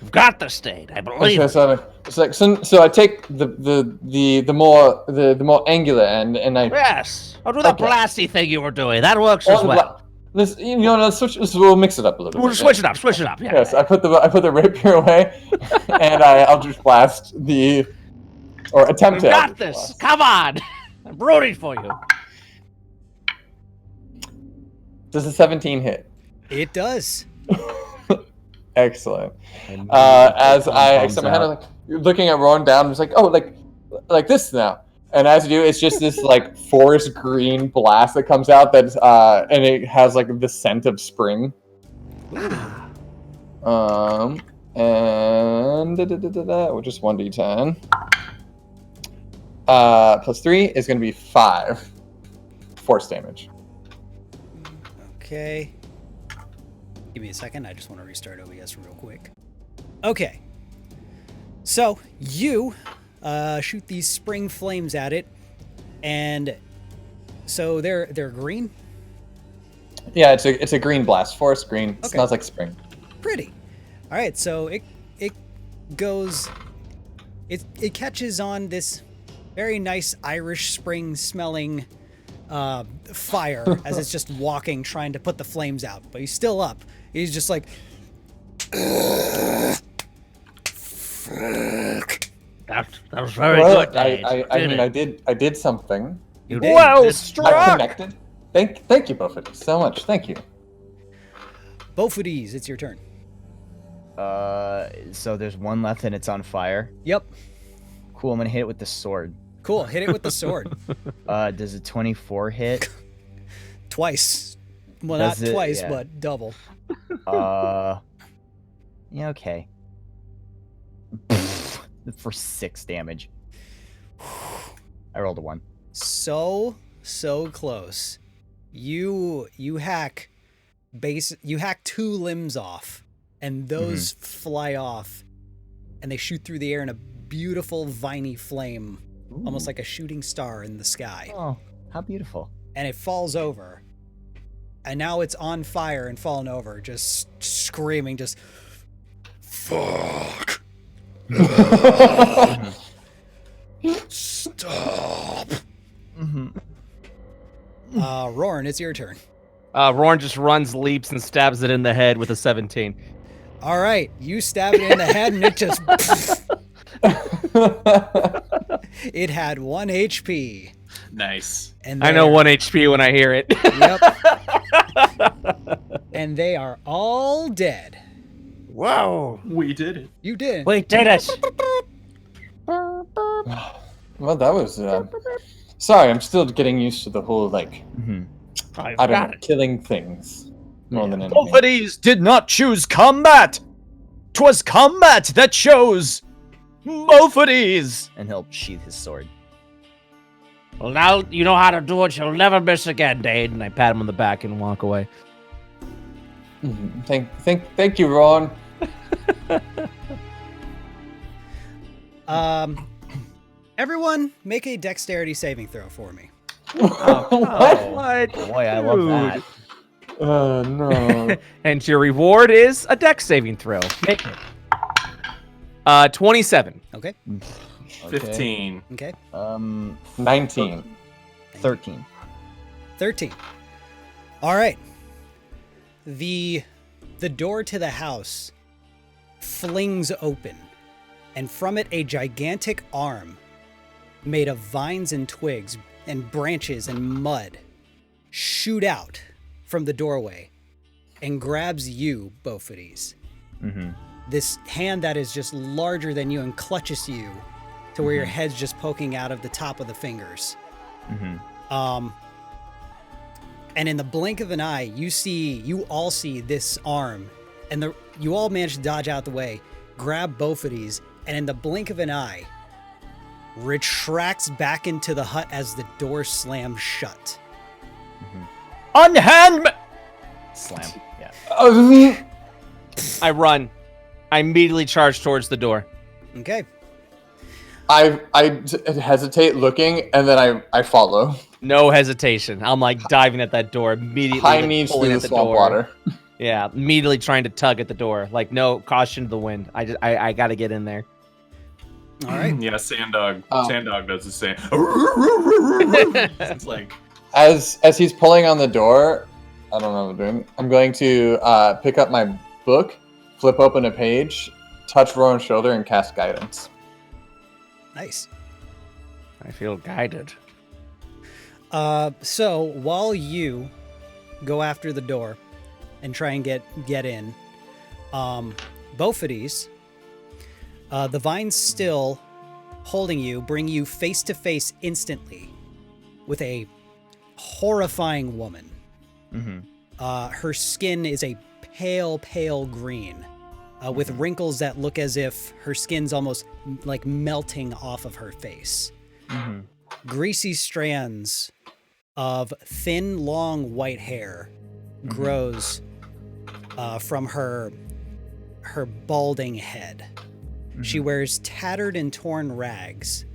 You've got the state, I believe. Okay, so it's like so I take the more angular end and I Yes. I'll do the Okay. blasty thing you were doing. That works Oh, as the well. let's let's switch. We'll mix it up a little We'll bit. switch it up. Switch it up. Yeah. Yes, I put the rapier away, and I'll just blast or attempt We've to. got this. blast. Come on. I'm rooting for you. Does a 17 hit? It does. Excellent. As I extend my hand, I'm like looking at Ron down, I'm just like, oh, like this now. And as you do, it's just this like forest green blast that comes out that's and it has like the scent of spring. And just 1d10. Plus 3 is going to be 5 force damage. Okay. Give me a second. I just want to restart OBS real quick. Okay. So you shoot these spring flames at it, and so they're green. Yeah, it's a green blast, forest green. It smells like spring. Pretty. All right, so it goes. It catches on this very nice Irish spring smelling fire as it's just walking, trying to put the flames out. But he's still up. He's just like. That was very good. I did something. You did. Well I struck. connected. Thank you both of you so much. Thank you. Both it's your turn. So there's one left and it's on fire. Yep. Cool. I'm gonna hit it with the sword. Cool. Hit it with the sword. Does a 24 hit? Twice. Well, Does not it? twice, Yeah. but double. Yeah. Okay. For 6 damage. I rolled a 1. So close. You hack 2 limbs off, and those fly off, and they shoot through the air in a beautiful viney flame, almost like a shooting star in the sky. Oh, how beautiful. And it falls over. And now it's on fire and fallen over, just screaming, just fuck. Stop. Rorn, it's your turn. Rorn just runs, leaps, and stabs it in the head with a 17. All right, you stab it in the head, and it just. It had 1 HP. Nice. And I know 1 HP when I hear it. Yep. And they are all dead. Whoa. We did it. You did. We did it. Well, that was. Sorry, I'm still getting used to the whole like. I don't know, killing things more than anything. Both of these did not choose combat. 'Twas combat that chose both of these. And he'll sheath his sword. Well, now you know how to do it. You'll never miss again, Dane. And I pat him on the back and walk away. Thank you, Ron. Everyone, make a dexterity saving throw for me. What? Boy, I love that. No. And your reward is a dex saving throw. Make it. 27. Okay. 15. Okay. 19. 13. 13. All right. The door to the house flings open, and from it a gigantic arm made of vines and twigs and branches and mud shoot out from the doorway and grabs you, Bofides. This hand that is just larger than you and clutches you to where your head's just poking out of the top of the fingers. And in the blink of an eye, you all see this arm, and you all manage to dodge out the way, grab Bofides, and in the blink of an eye, retracts back into the hut as the door slams shut. Unhand me! Slam. Yeah. I run. I immediately charge towards the door. Okay. I hesitate looking, and then I follow. No hesitation. I'm like diving at that door immediately. High like, knees pulling through at the swamp door. water. Yeah, immediately trying to tug at the door. Like, no, caution to the wind. I got to get in there. All right. Yeah, Sandog. Sandog does the same. It's like As he's pulling on the door, I don't know what I'm doing. I'm going to pick up my book, flip open a page, touch Rowan's shoulder, and cast guidance. Nice. I feel guided. So while you go after the door and try and get in, Bofides, the vines still holding you, bring you face to face instantly with a horrifying woman. Her skin is a pale, pale green, with wrinkles that look as if her skin's almost like melting off of her face. Greasy strands of thin, long white hair grows from her balding head. She wears tattered and torn rags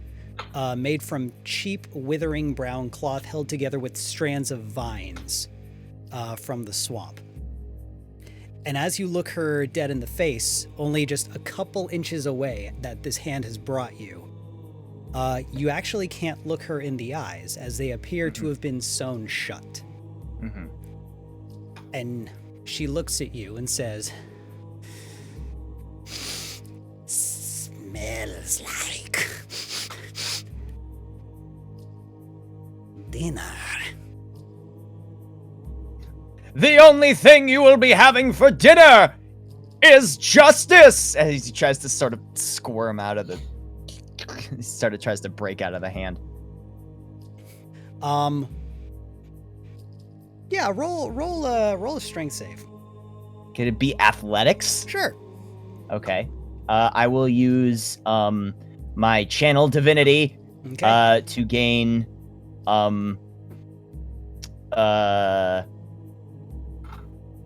made from cheap, withering brown cloth held together with strands of vines from the swamp. And as you look her dead in the face, only just a couple inches away that this hand has brought you, you actually can't look her in the eyes as they appear to have been sewn shut. And she looks at you and says, "Smells like dinner." The only thing you will be having for dinner is justice! As he tries to sort of squirm out of the... he sort of tries to break out of the hand. Yeah, roll a strength save. Could it be athletics? Sure. Okay. I will use my channel divinity to gain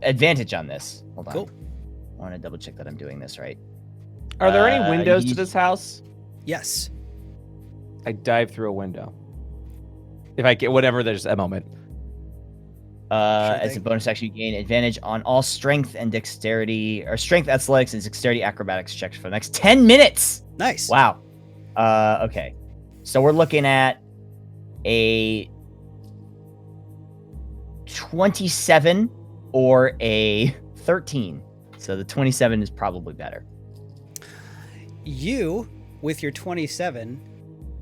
advantage on this. Hold on. Cool. I want to double check that I'm doing this right. Are there any windows to this house? Yes. I dive through a window. If I get whatever, there's a moment. As a bonus action, you gain advantage on all strength and dexterity, or strength, athletics, and dexterity acrobatics checks for the next 10 minutes. Nice. Wow. Okay. So we're looking at a 27 or a 13. So the 27 is probably better. You, with your 27,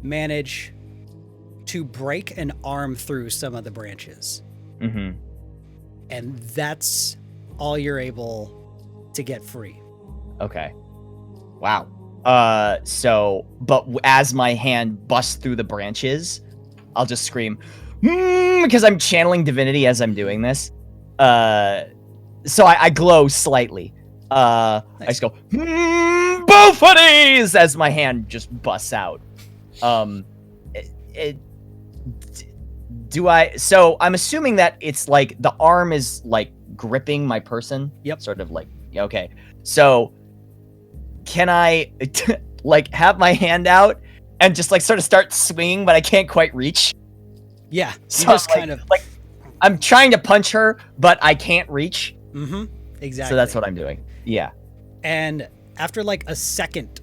manage to break an arm through some of the branches. And that's all you're able to get free. Okay. Wow. But as my hand busts through the branches, I'll just scream, because I'm channeling divinity as I'm doing this. So I glow slightly. Nice. I just go, both of these, as my hand just busts out. So I'm assuming that it's like the arm is like gripping my person. Yep. Sort of like, okay. So can I like have my hand out and just like sort of start swinging, but I can't quite reach? Yeah. So Just like, kind of like I'm trying to punch her, but I can't reach. Exactly. So that's what I'm doing. Yeah. And after like a second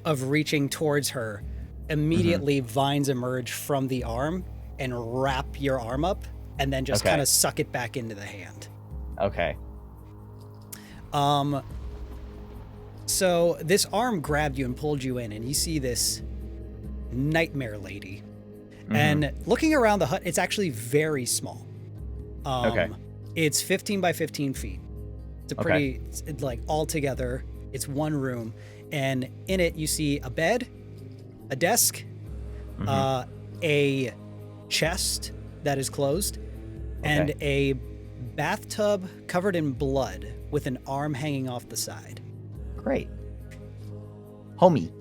of reaching towards her, immediately vines emerge from the arm and wrap your arm up and then just kind of suck it back into the hand. Okay. So this arm grabbed you and pulled you in, and you see this nightmare lady. And looking around the hut, it's actually very small. It's 15 by 15 feet. It's a pretty, it's like all together, it's one room. And in it, you see a bed, a desk, a chest that is closed, and a bathtub covered in blood with an arm hanging off the side. Great. Homie.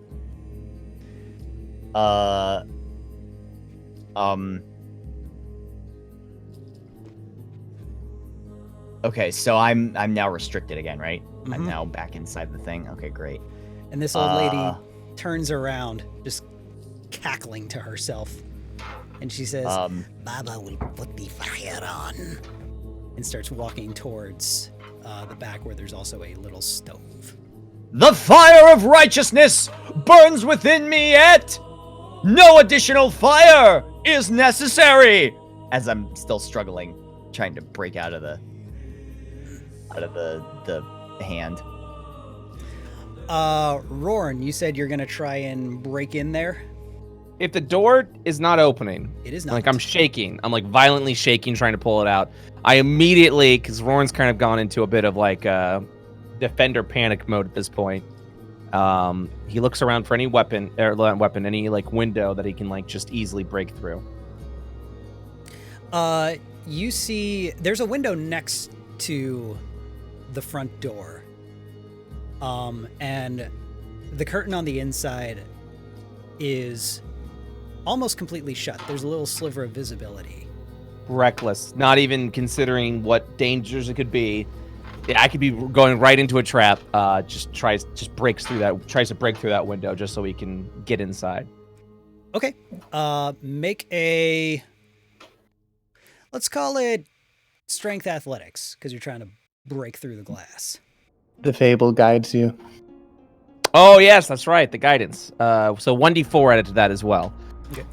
Okay, so I'm now restricted again, right? I'm now back inside the thing. Okay, great. And this old lady turns around, just cackling to herself. And she says, Baba will put the fire on. And starts walking towards the back where there's also a little stove. The fire of righteousness burns within me yet. No additional fire is necessary. As I'm still struggling, trying to break out of the hand. RORN, you said you're gonna try and break in there? If the door is not opening, it is not. Like I'm shaking. I'm like violently shaking, trying to pull it out. I immediately, because RORN's kind of gone into a bit of like defender panic mode at this point. He looks around for any weapon, any like window that he can like just easily break through. You see, there's a window next to the front door, and the curtain on the inside is almost completely shut. There's a little sliver of visibility. Reckless, not even considering what dangers it could be. Yeah, I could be going right into a trap. Tries to break through that window just so we can get inside. Okay. Make a, let's call it strength athletics, because you're trying to break through the glass. The fable guides you. Oh yes, that's right. The guidance. So 1d4 added to that as well. Okay.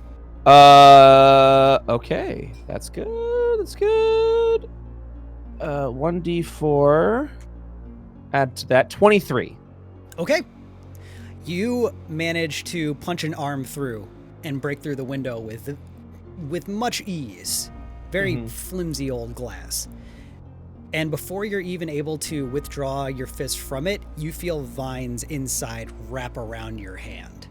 Okay. That's good. That's good. 1d4. Add to that 23. Okay. You manage to punch an arm through and break through the window with much ease. Very flimsy old glass. And before you're even able to withdraw your fist from it, you feel vines inside wrap around your hand.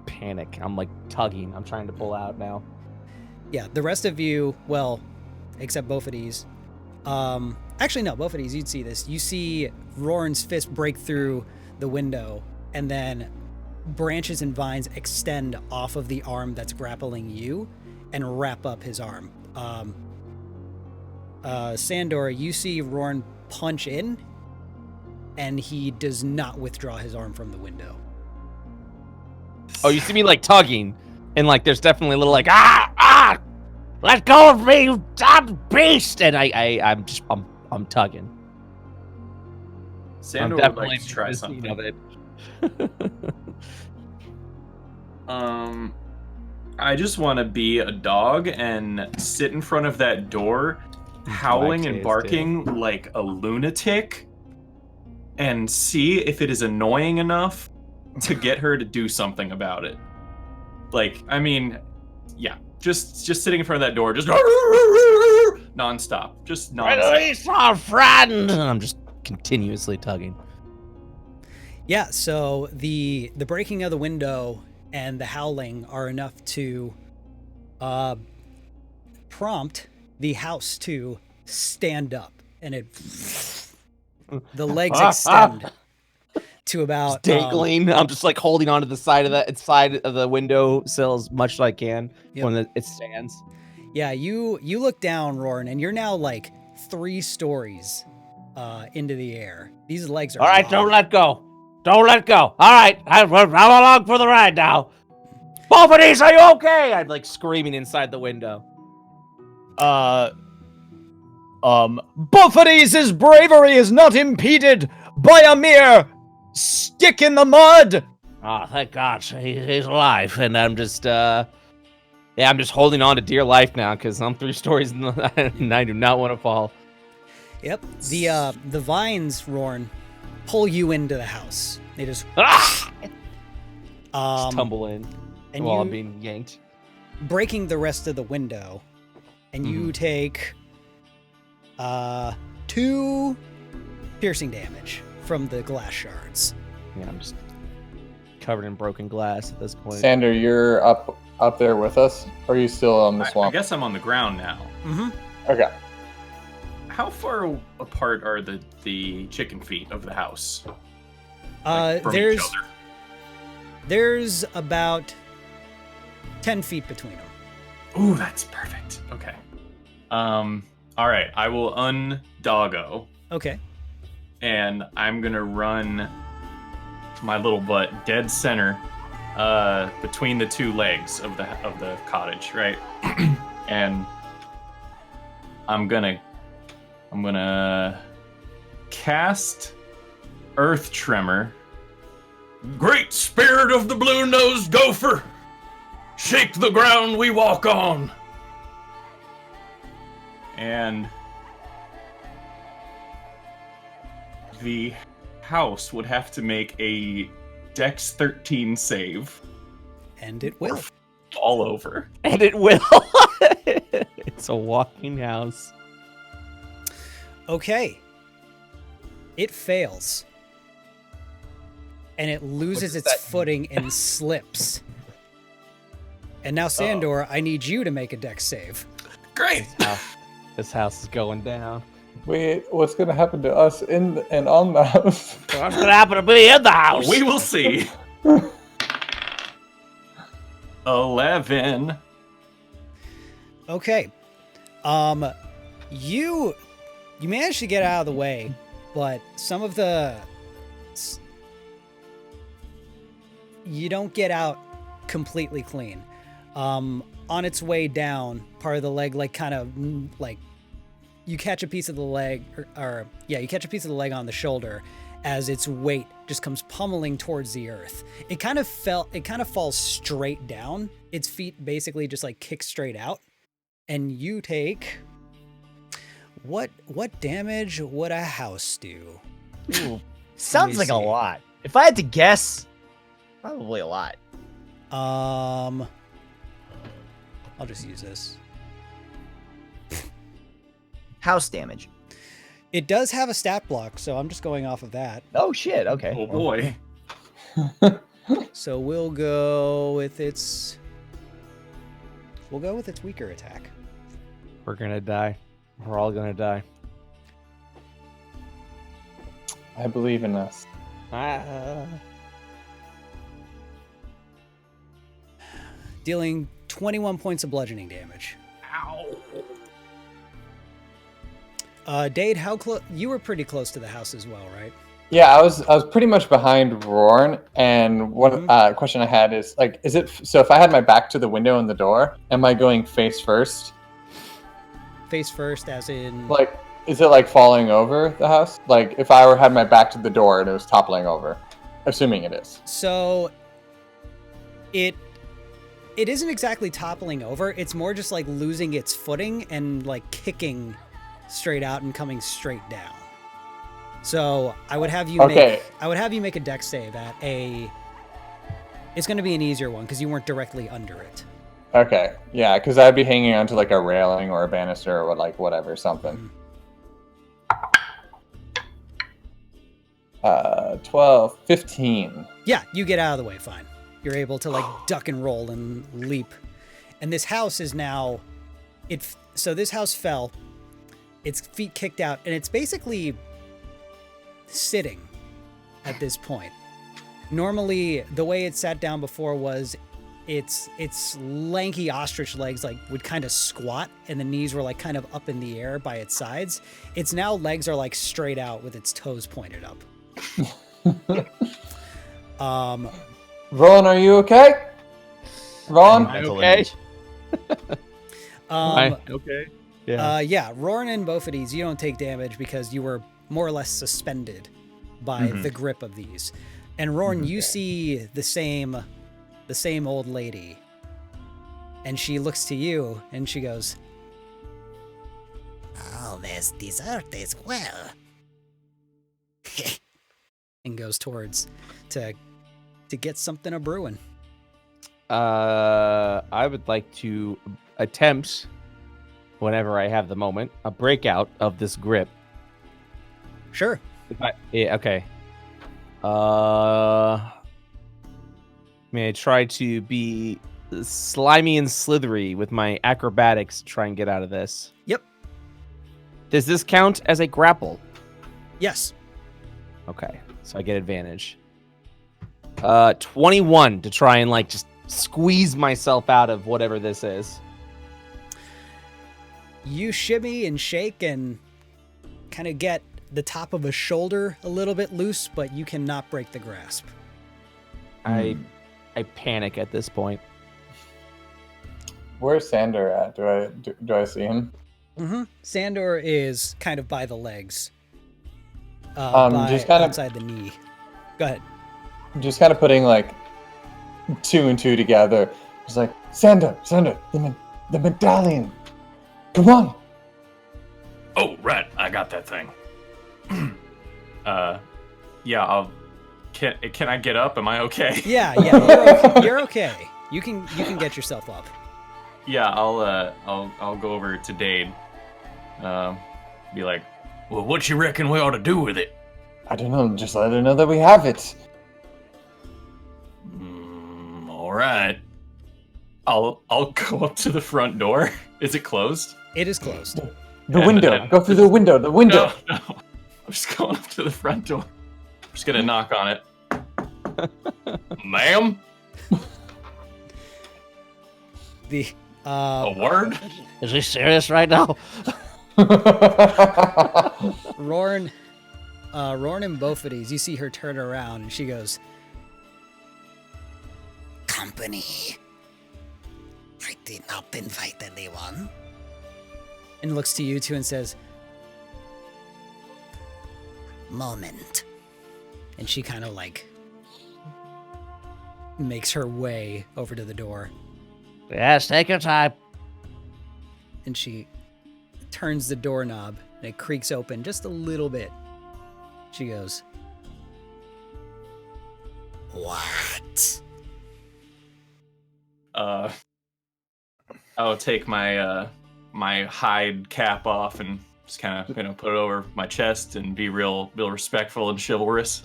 Panic. I'm like tugging. I'm trying to pull out now. Yeah, the rest of you, well, except Boffides. Actually, no, Boffides, you'd see this. You see Rorn's fist break through the window, and then branches and vines extend off of the arm that's grappling you and wrap up his arm. Sandor, you see Rorn punch in, and he does not withdraw his arm from the window. Oh, you see me like tugging, and like there's definitely a little like let go of me, you damn beast! And I'm tugging. Sandor would like to try something. Of it. I just want to be a dog and sit in front of that door, howling and barking like a lunatic, and see if it is annoying enough to get her to do something about it. Like, I mean, yeah, just sitting in front of that door, just nonstop, just nonstop. Release our friend! And I'm just continuously tugging. Yeah, so the breaking of the window and the howling are enough to prompt the house to stand up, and the legs extend to about dangling. I'm just like holding onto the side of the window sill as much as I can when it stands. Yeah, you look down, Rorn, and you're now like 3 stories into the air. These legs are all right. long. Don't let go. Don't let go. All right, I'm along for the ride now. Both of these, are you okay? I'm like screaming inside the window. Boffides' bravery is not impeded by a mere stick in the mud. Oh, thank God, he's alive. And I'm just I'm just holding on to dear life now because I'm 3 stories and I do not want to fall. Yep. The vines, Rorn, pull you into the house. They just just tumble in and while you I'm being yanked. breaking the rest of the window, and you take 2 piercing damage from the glass shards. Yeah, I'm just covered in broken glass at this point. Sander, you're up there with us? Or are you still on the I swamp? guess I'm on the ground now. Mm-hmm. Okay. How far apart are the chicken feet of the house? Like, from each other? There's about 10 feet between them. Ooh, that's perfect. Okay. All right. I will undoggo, Okay. and I'm gonna run my little butt dead center, between the 2 legs of the cottage, right? And I'm gonna cast Earth Tremor. Great spirit of the blue-nosed gopher, shake the ground we walk on. And the house would have to make a Dex 13 save. And it will. All over. And it will. It's a walking house. Okay. It fails. and it loses does its that footing and slips. And now, Sandor, I need you to make a dex save. Great. This house is going down. Wait, what's gonna happen to us in and on the house? What's gonna happen to me in the house? We will see. 11. Okay. You managed to get out of the way, but some of you don't get out completely clean. On its way down, part of the leg, you catch a piece of the leg, you catch a piece of the leg on the shoulder as its weight just comes pummeling towards the earth. It kind of falls straight down. Its feet basically just like kick straight out, and you take what damage would a house do? Ooh, sounds like see. a lot. If I had to guess, probably a lot. I'll just use this. House damage. It does have a stat block, so I'm just going off of that. Oh shit. Okay. Oh boy. So we'll go with its weaker attack. We're gonna die. We're all gonna die. I believe in us. Dealing 21 points of bludgeoning damage. Ow. Dade, how close? You were pretty close to the house as well, right? Yeah, I was pretty much behind RORN, and one question I had is like, is it so? If I had my back to the window and the door, am I going face first? Face first, as in Like, is it like falling over the house? Like, if I had my back to the door and it was toppling over, assuming it is. So it isn't exactly toppling over. It's more just like losing its footing and like kicking straight out and coming straight down. So I would have you make a dex save at a. It's going to be an easier one because you weren't directly under it. Okay, yeah, because I'd be hanging onto like a railing or a banister or like whatever, something. 12, 15. Yeah, you get out of the way fine. You're able to like duck and roll and leap. And this house is now so this house fell. Its feet kicked out and it's basically sitting at this point. Normally the way it sat down before was its lanky ostrich legs like would kind of squat and the knees were like kind of up in the air by its sides. Its now legs are like straight out with its toes pointed up. Ron, are you okay? Ron? Mental okay? image. Okay. Yeah, Roran and Bophades, you don't take damage because you were more or less suspended by the grip of these. And Roran, you see the same old lady. And she looks to you and she goes, "Oh, there's dessert as well." And goes towards to get something a brewing. I would like to attempt, whenever I have the moment, a breakout of this grip. Sure. Okay. May I try to be slimy and slithery with my acrobatics to try and get out of this? Yep. Does this count as a grapple? Yes. Okay, so I get advantage. 21 to try and like just squeeze myself out of whatever this is. You shimmy and shake and kind of get the top of a shoulder a little bit loose, but you cannot break the grasp. I panic at this point. Where's Sandor at? Do I see him? Mm-hmm. Sandor is kind of by the legs. Just kind of outside the knee. Go ahead. just kind of putting like 2 and 2 together. It's like, Sandor, the medallion. Come on. Oh, right. I got that thing. Yeah, can I get up? Am I okay? Yeah, you're okay. You can get yourself up. Yeah, I'll go over to Dade. Be like, well, what you reckon we ought to do with it? I don't know, just let her know that we have it. All right. I'll go up to the front door. Is it closed? It is closed. The window. Go through the window. The window. No. I'm just going up to the front door. I'm just gonna knock on it. Ma'am? The A word? Is he serious right now? Rorn and Bophades, you see her turn around and she goes, "Company. I did not invite anyone." And looks to you two and says, "Moment." And she kind of like makes her way over to the door. Yes, take your time. And she turns the doorknob and it creaks open just a little bit. She goes, "What?" I'll take my my hide cap off and just kind of put it over my chest and be real respectful and chivalrous.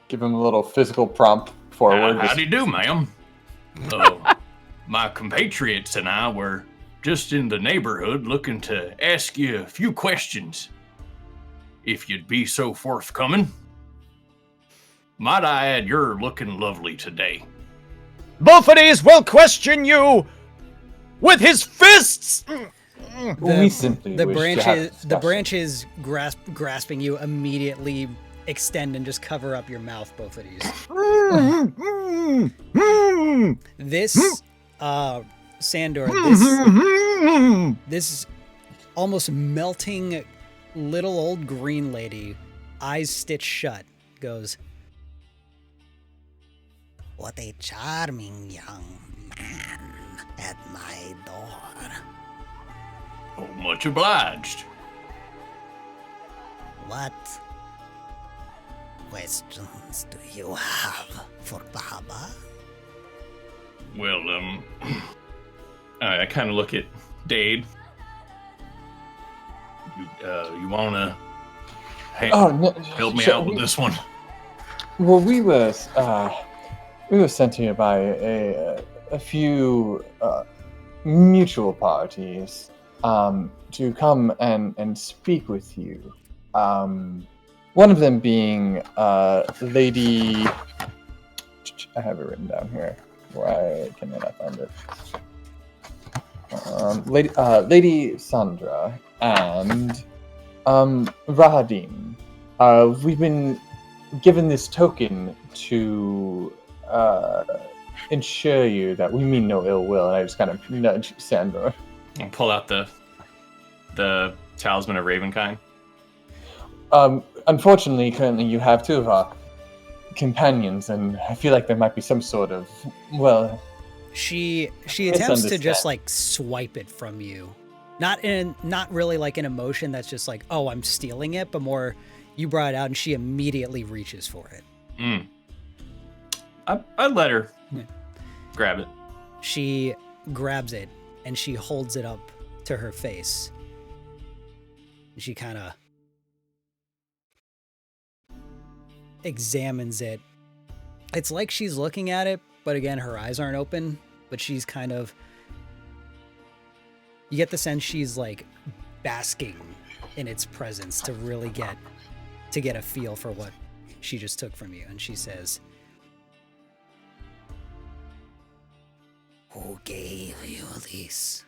Give him a little physical prompt forward. How do you do, ma'am? My compatriots and I were just in the neighborhood looking to ask you a few questions, if you'd be so forthcoming. Might I add, you're looking lovely today. Bophades will question you with his fists. We simply the wish to have a branches, the discussion. branches grasping you immediately extend and just cover up your mouth, both of these. This, Sandor, this almost melting little old green lady, eyes stitched shut, goes, "What a charming young man at my door. Oh, much obliged. What questions do you have for Baba?" Well, I kind of look at Dade. You wanna help me out with this one? Well, we were sent here by a few mutual parties to come and speak with you. One of them being Lady. I have it written down here. Why can I find it? Lady Sandra and Rahadin. We've been given this token to ensure you that we mean no ill will, and I just kind of nudge Sandor. And pull out the talisman of Ravenkind. Unfortunately, currently you have two of our companions, and I feel like there might be some sort of, well... She attempts to just like swipe it from you. Not really like an emotion that's just like, "Oh, I'm stealing it," but more you brought it out and she immediately reaches for it. I let her grab it. She grabs it and she holds it up to her face. And she kind of examines it. It's like she's looking at it, but again, her eyes aren't open, but she's kind of, you get the sense she's like basking in its presence to really get a feel for what she just took from you. And she says, "Who gave you this?"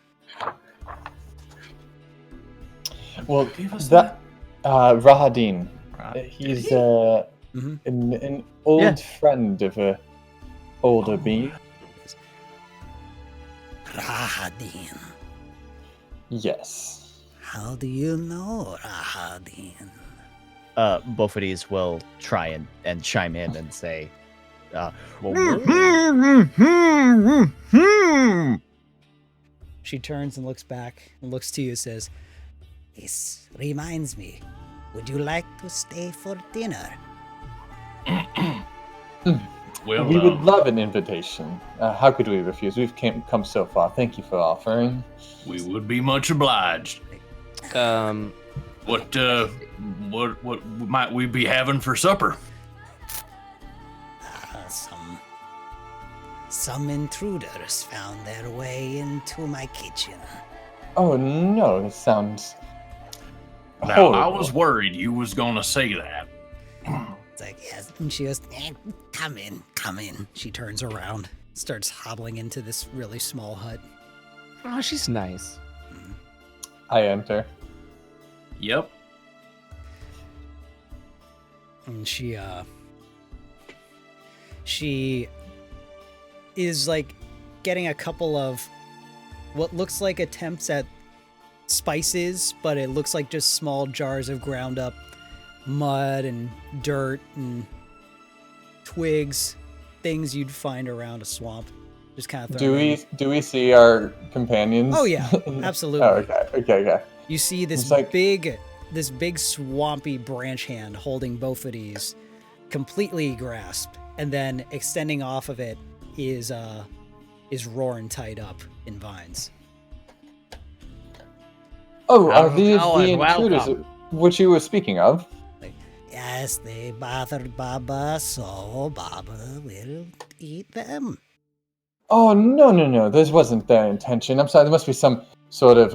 Well, that Rahadin. He's an old friend of a older being. Rahadin. Yes. How do you know Rahadin? Bophades will try and chime in and say, She turns and looks back and looks to you and says, "This reminds me, would you like to stay for dinner?" Well, We would love an invitation. How could we refuse? We've come so far. Thank you for offering. we would be much obliged. What might we be having for supper? Some intruders found their way into my kitchen. Oh no, this sounds Now, horrible. I was worried you was gonna say that. It's like, yes. And she goes, come in, come in. She turns around, starts hobbling into this really small hut. Oh, she's nice. I enter. Yep. And she is like getting a couple of what looks like attempts at spices, but it looks like just small jars of ground up mud and dirt and twigs, things you'd find around a swamp. Just kind of Do we see our companions? Oh yeah, absolutely. Oh, okay. You see this It's like- big swampy branch hand holding both of these, completely grasped, and then extending off of it is RORN tied up in vines. Oh, are How's it these the going? intruders Welcome. which you were speaking of? Yes, they bothered Baba, so Baba will eat them. Oh, no. This wasn't their intention. I'm sorry, there must be some sort of,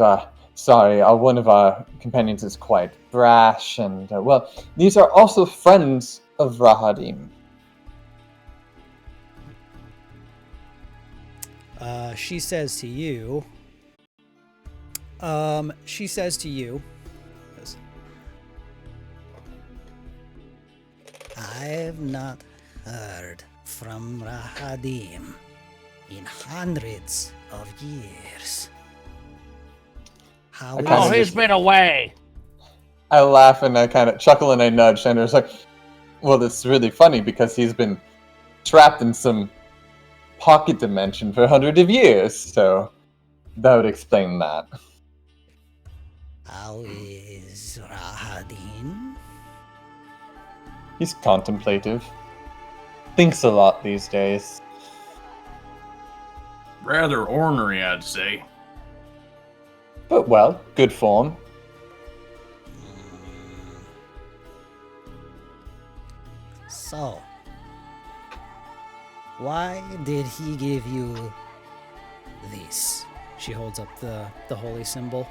sorry, one of our companions is quite brash, and, well, these are also friends of Rahadim. She says to you, I've not heard from Rahadim in hundreds of years. How I is kinda Oh, he's been away. I laugh and I kind of chuckle and I nudge Sander's like, well, it's really funny because he's been trapped in some pocket dimension for 100 of years, so that would explain that. How is Rahadim? He's contemplative. Thinks a lot these days. Rather ornery, I'd say. But well, good form. So, why did he give you this? she holds up the holy symbol.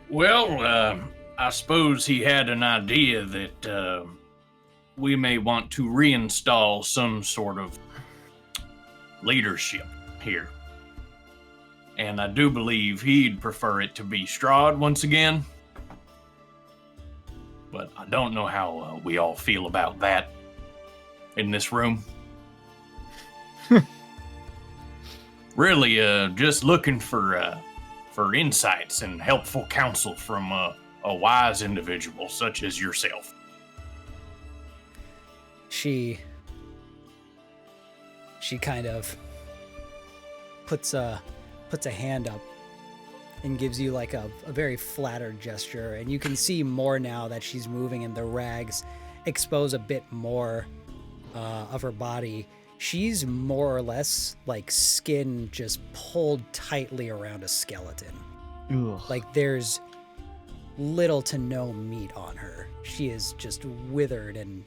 Well, I suppose he had an idea that we may want to reinstall some sort of leadership here. And I do believe he'd prefer it to be Strahd once again. But I don't know how we all feel about that in this room. Really, just looking for insights and helpful counsel from a wise individual such as yourself. She kind of puts a hand up and gives you like a very flattered gesture, and you can see more now that she's moving and the rags expose a bit more of her body. She's more or less like skin just pulled tightly around a skeleton. Ugh. Like there's little to no meat on her. She is just withered and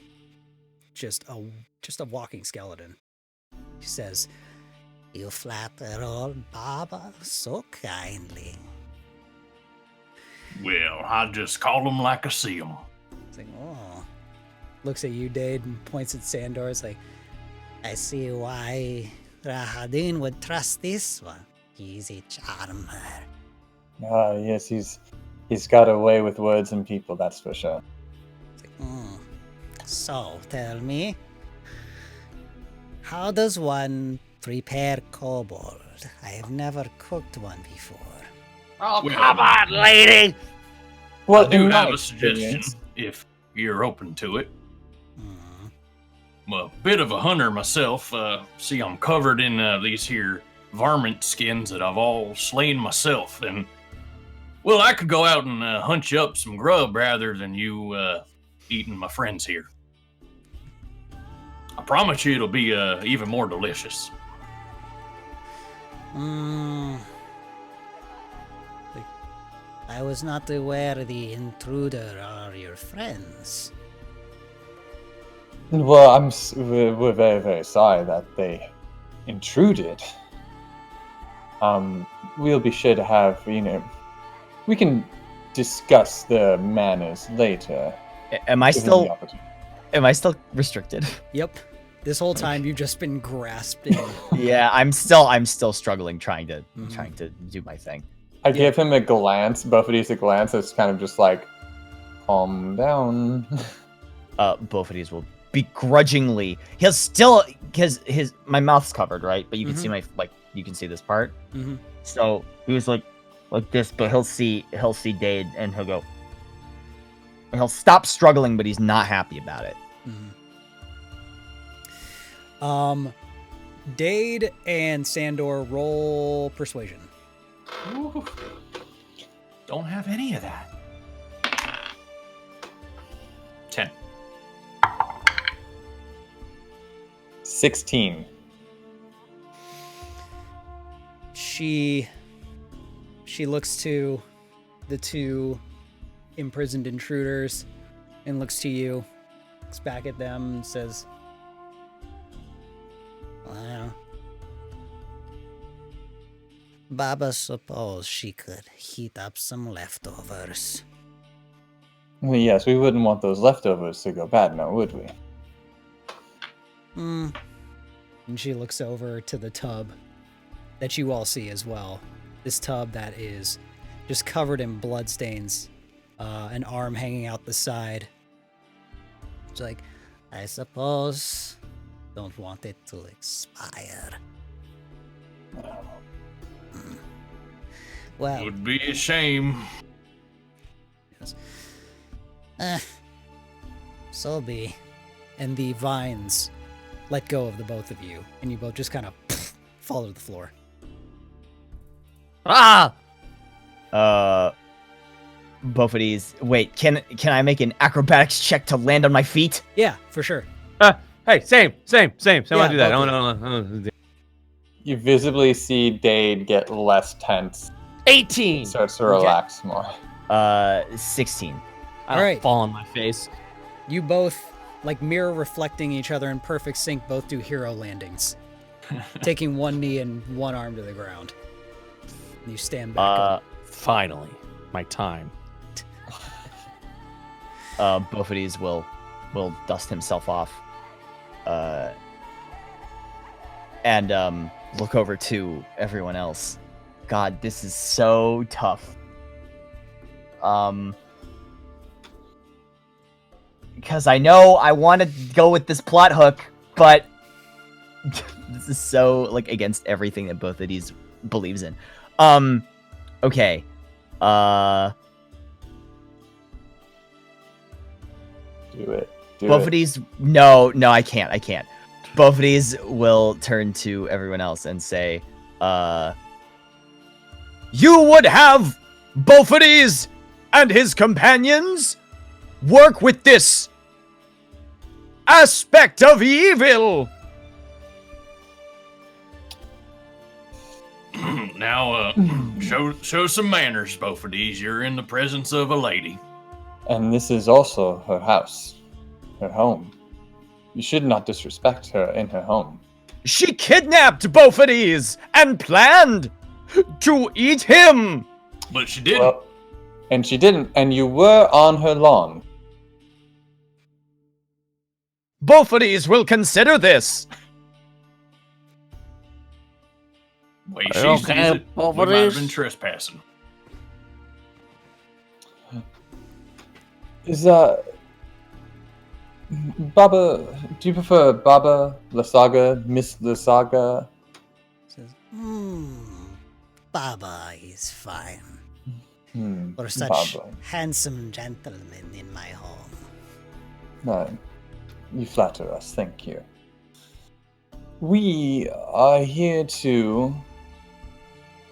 just a walking skeleton. She says, You flatter old Baba so kindly. Well, I just call them like I see them. it's like, oh. Looks at you, Dade, and points at Sandor. It's like, I see why Rahadin would trust this one. He's a charmer. Ah, yes, he's got a way with words and people, that's for sure. So, tell me, how does one prepare kobold? I have never cooked one before. Oh, Well- come on, lady. Well, I do in my have a suggestion, experience- if you're open to it. Hmm. I'm a bit of a hunter myself. See, I'm covered in these here varmint skins that I've all slain myself. And, well, I could go out and hunt you up some grub rather than you eating my friends here. I promise you it'll be even more delicious. I was not aware the intruder are your friends. Well, we're very, very sorry that they intruded. We'll be sure to have, we can discuss the manners later. Am I given still the opportunity. restricted? Yep. This whole time you've just been grasped in. Yeah, I'm still struggling trying to do my thing. I give him a glance, both of these a glance that's kind of just like, calm down. Both of these will begrudgingly. He'll still, because my mouth's covered, right? But you can see you can see this part. Mm-hmm. So he was like this, but he'll see Dade and he'll go. He'll stop struggling, but he's not happy about it. Mm-hmm. Dade and Sandor roll persuasion. Ooh, don't have any of that. 10. 16. She looks to the two imprisoned intruders and looks to you, looks back at them and says, Well, Baba suppose she could heat up some leftovers. Well, yes, we wouldn't want those leftovers to go bad now, would we? Hmm. and she looks over to the tub that you all see as well. This tub that is just covered in bloodstains, an arm hanging out the side. It's like, I suppose don't want it to expire. Well, Would be a shame. so be. And the vines let go of the both of you, and you both just kind of fall to the floor. Ah! Both of these. Wait, can I make an acrobatics check to land on my feet? Yeah, for sure. Hey, same. I want Yeah, to do that. both No. You visibly see Dade get less tense. 18. Starts to relax more. 16. I'll All right. fall on my face. You both, like mirror reflecting each other in perfect sync, both do hero landings, taking one knee and one arm to the ground. And you stand back up. Finally, my time. Both of these will dust himself off. And look over to everyone else. God, this is so tough. Because I know I want to go with this plot hook, but this is so like against everything that both of these believes in. Okay. Do it. Both of these. No, I can't. Both of these will turn to everyone else and say, you would have both of these and his companions work with this aspect of evil. Now, show some manners, both of these. You're in the presence of a lady. And this is also her house, her home. You should not disrespect her in her home. She kidnapped both of these and planned to eat him. But she didn't. Well, and she didn't, and you were on her lawn. Both of these will consider this. Way she Okay, sees it, we both might of have these. been trespassing. Is Baba, do you prefer Baba, Lasaga, Miss Lasaga? Says, Baba is fine. For such Baba. handsome gentlemen in my home. No, you flatter us, thank you. We are here to,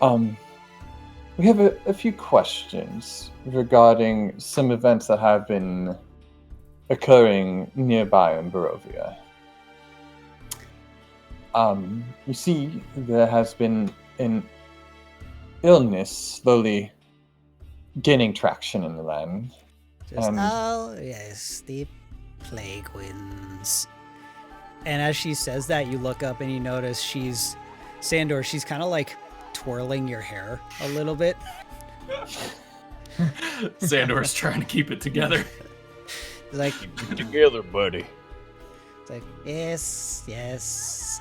we have a few questions regarding some events that have been occurring nearby in Barovia. You see, there has been an illness slowly gaining traction in the land. Says, And- oh, yes, the plague winds. And as she says that, you look up and you notice Sandor, she's kind of like twirling your hair a little bit. Sandor's trying to keep it together. Like, Together, buddy. it's like, Yes,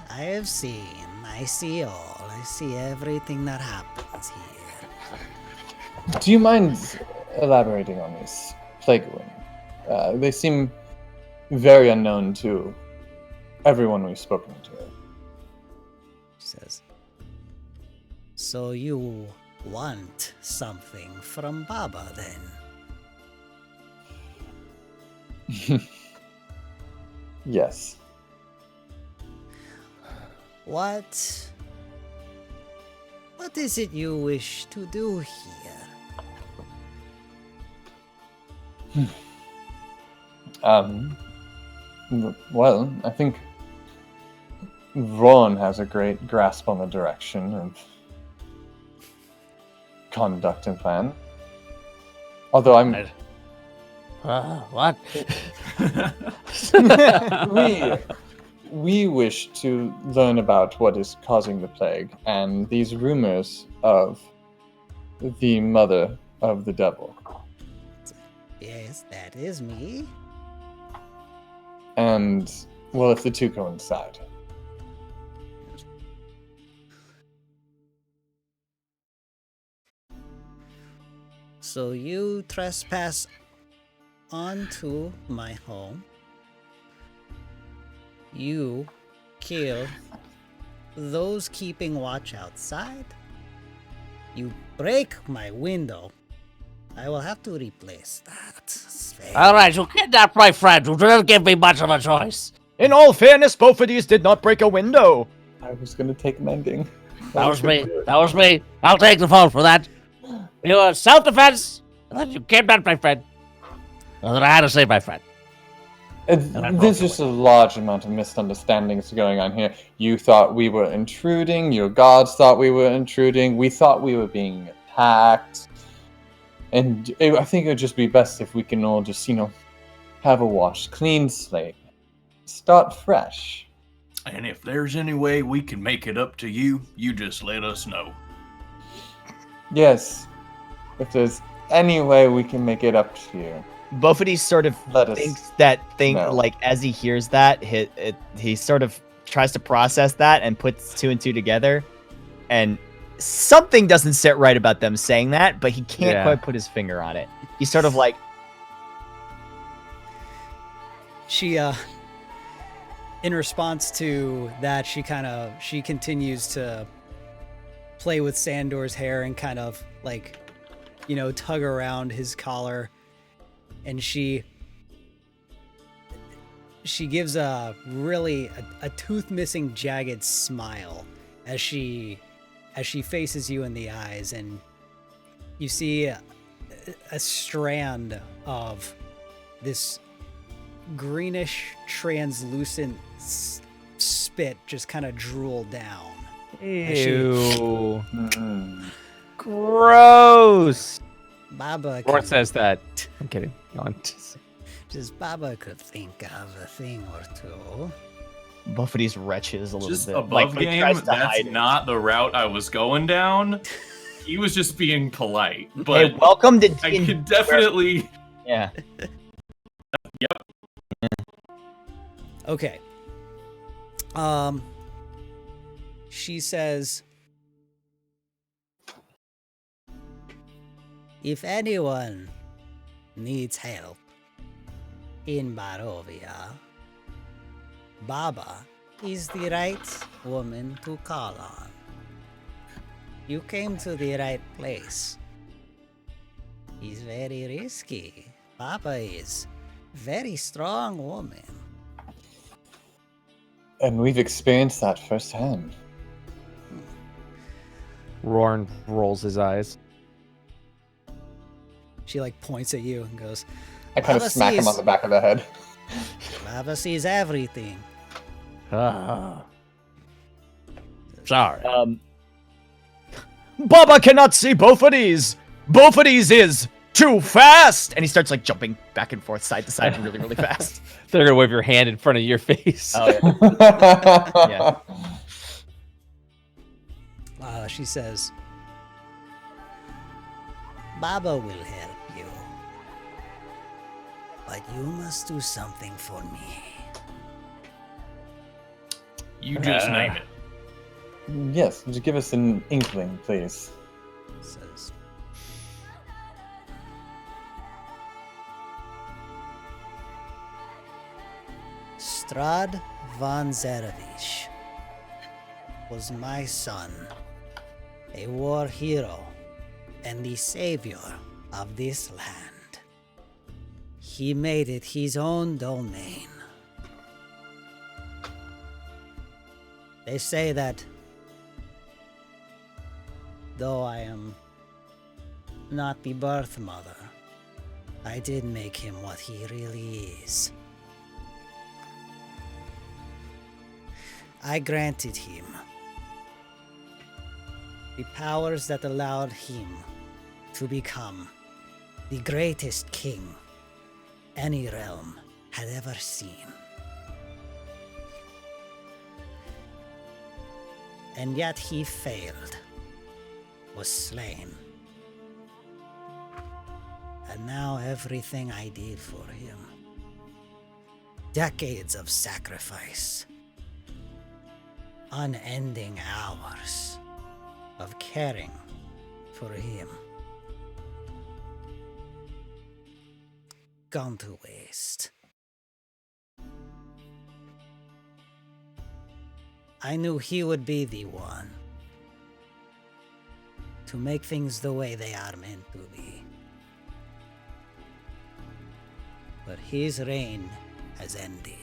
I have seen. I see all. I see everything that happens here. Do you mind elaborating on these plague wind? They seem very unknown to everyone we've spoken to. She says, so you want something from Baba then? Yes. What is it you wish to do here? Well, I think RORN has a great grasp on the direction of conduct and plan. Although What? we wish to learn about what is causing the plague and these rumors of the mother of the devil. Yes, that is me. And, well, if the two coincide. So you trespass onto my home. You kill those keeping watch outside. You break my window. I will have to replace that. All right, you kidnapped my friend. You didn't give me much of a choice. In all fairness, both of these did not break a window. I was gonna take mending. That was me. That was me. I'll take the fall for that. You were self-defense, and then you kidnapped my friend. And then I had to save my friend. There's just a large amount of misunderstandings going on here. You thought we were intruding. Your gods thought we were intruding. We thought we were being attacked. And I think it would just be best if we can all just, have a washed, clean slate. Start fresh. And if there's any way we can make it up to you, you just let us know. Yes. If there's any way we can make it up to you. Buffety sort of Let us thinks that thing, know. like, as he hears that, he sort of tries to process that and puts two and two together. And something doesn't sit right about them saying that, but he can't quite put his finger on it. He's sort of like... she, in response to that, she continues to play with Sandor's hair and kind of like, tug around his collar. And she gives a really a tooth missing jagged smile as she faces you in the eyes, and you see a strand of this greenish translucent spit just kind of drool down. Ew. Gross. Baba Or could, says that. I'm kidding. Go on. just Baba could think of a thing or two. Buffety's retches a little Just bit. above but he game, tries to that's hide it. not the route I was going down. He was just being polite, Hey, but welcome to I D&D could definitely... Yeah. Okay. She says, If anyone needs help in Barovia, Baba is the right woman to call on. You came to the right place. He's very risky. Baba is very strong woman. And we've experienced that firsthand. Rorn rolls his eyes. she like points at you and goes, I kind of Baba smack him sees- on the back of the head. Baba sees everything. Sorry. Baba cannot see both of these. Both of these is too fast, and he starts like jumping back and forth, side to side, really, really fast. They're gonna wave your hand in front of your face. Oh yeah. Yeah. She says, Baba will help you. But you must do something for me. You just name it. Yes, would you give us an inkling, please? says, Strad von Zarevich was my son, a war hero and the savior of this land. He made it his own domain. They say that though I am not the birth mother, I did make him what he really is. I granted him the powers that allowed him to become the greatest king any realm had ever seen. And yet he failed, was slain. And now everything I did for him, decades of sacrifice, unending hours of caring for him, gone to waste. I knew he would be the one to make things the way they are meant to be. But his reign has ended.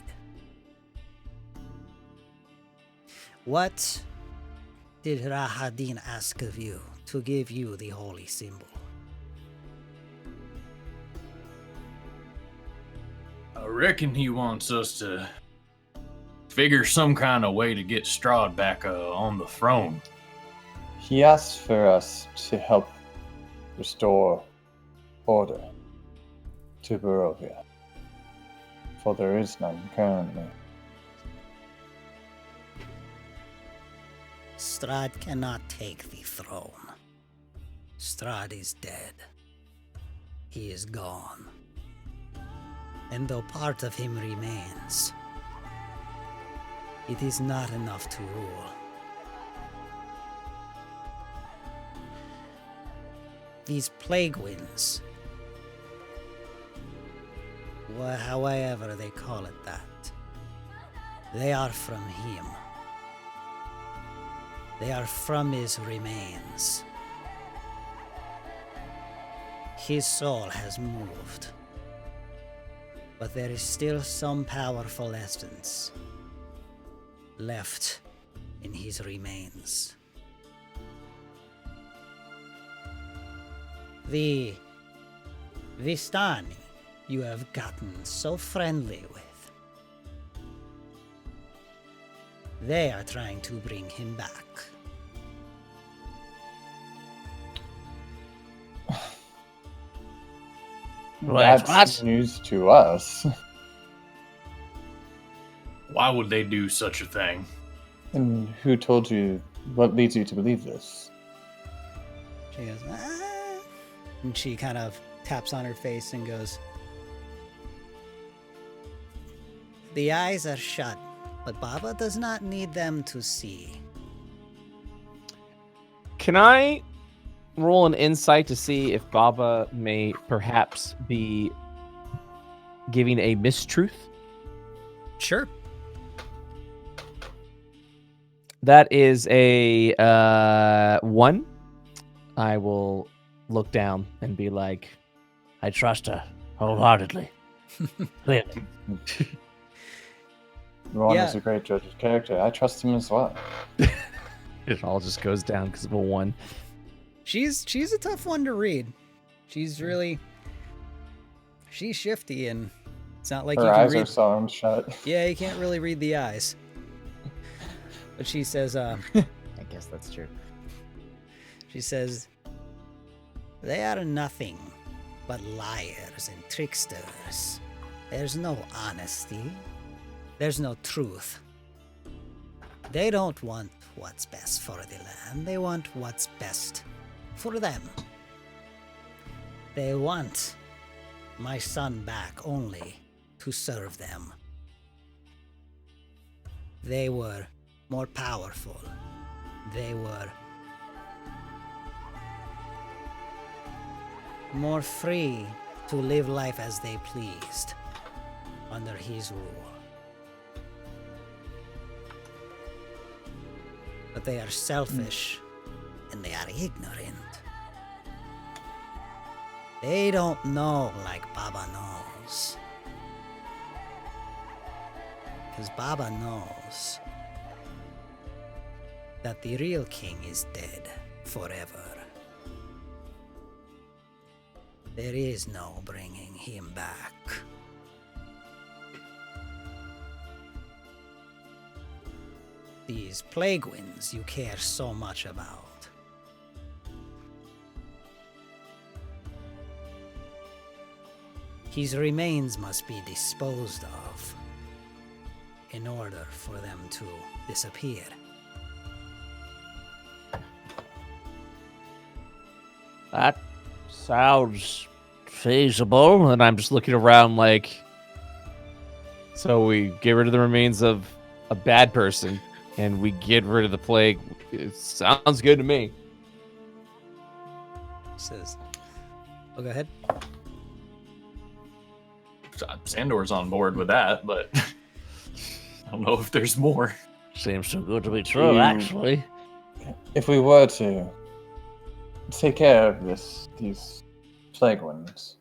What did Rahadin ask of you to give you the holy symbol? I reckon he wants us to figure some kind of way to get Strahd back on the throne. He asked for us to help restore order to Barovia, for there is none currently. Strahd cannot take the throne. Strahd is dead. He is gone. And though part of him remains, it is not enough to rule. These plague winds, however they call it that, they are from him. They are from his remains. His soul has moved, but there is still some powerful essence left in his remains. The Vistani you have gotten so friendly with, they are trying to bring him back. Right, That's what? news to us. Why would they do such a thing? And who told you? What leads you to believe this? she goes, ah, and she kind of taps on her face and goes, The eyes are shut, but Baba does not need them to see. Can I roll an insight to see if Baba may perhaps be giving a mistruth? sure. That is a 1. I will look down and be like, I trust her wholeheartedly. Clearly. Ron Yeah. is a great judge of character. I trust him as well. it all just goes down because of a 1. She's a tough one to read. She's shifty, and it's not like Her you can eyes read. are sewn shut. Yeah, you can't really read the eyes. But she says, I guess that's true. She says, They are nothing but liars and tricksters. There's no honesty. There's no truth. They don't want what's best for the land. They want what's best for them. They want my son back only to serve them. They were more powerful. They were more free to live life as they pleased under his rule. But they are selfish and they are ignorant. They don't know like Baba knows. Because Baba knows that the real king is dead forever. There is no bringing him back. These plague winds you care so much about. His remains must be disposed of in order for them to disappear. That sounds feasible. And I'm just looking around like, so we get rid of the remains of a bad person and we get rid of the plague. It sounds good to me. Says, oh, go ahead. Sandor's on board with that, but I don't know if there's more. Seems too good to be true, actually. If we were to take care of these plague winds,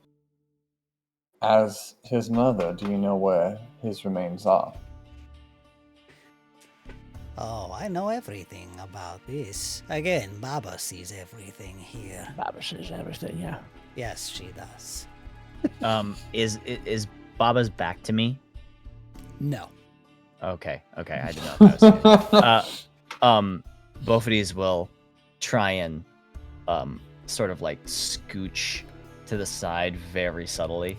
as his mother, do you know where his remains are? Oh, I know everything about this. Again, Baba sees everything here. Baba says everything, yeah. Yes, she does. Is Baba's back to me? No. Okay, I didn't know if that was both of these will try and sort of like scooch to the side very subtly,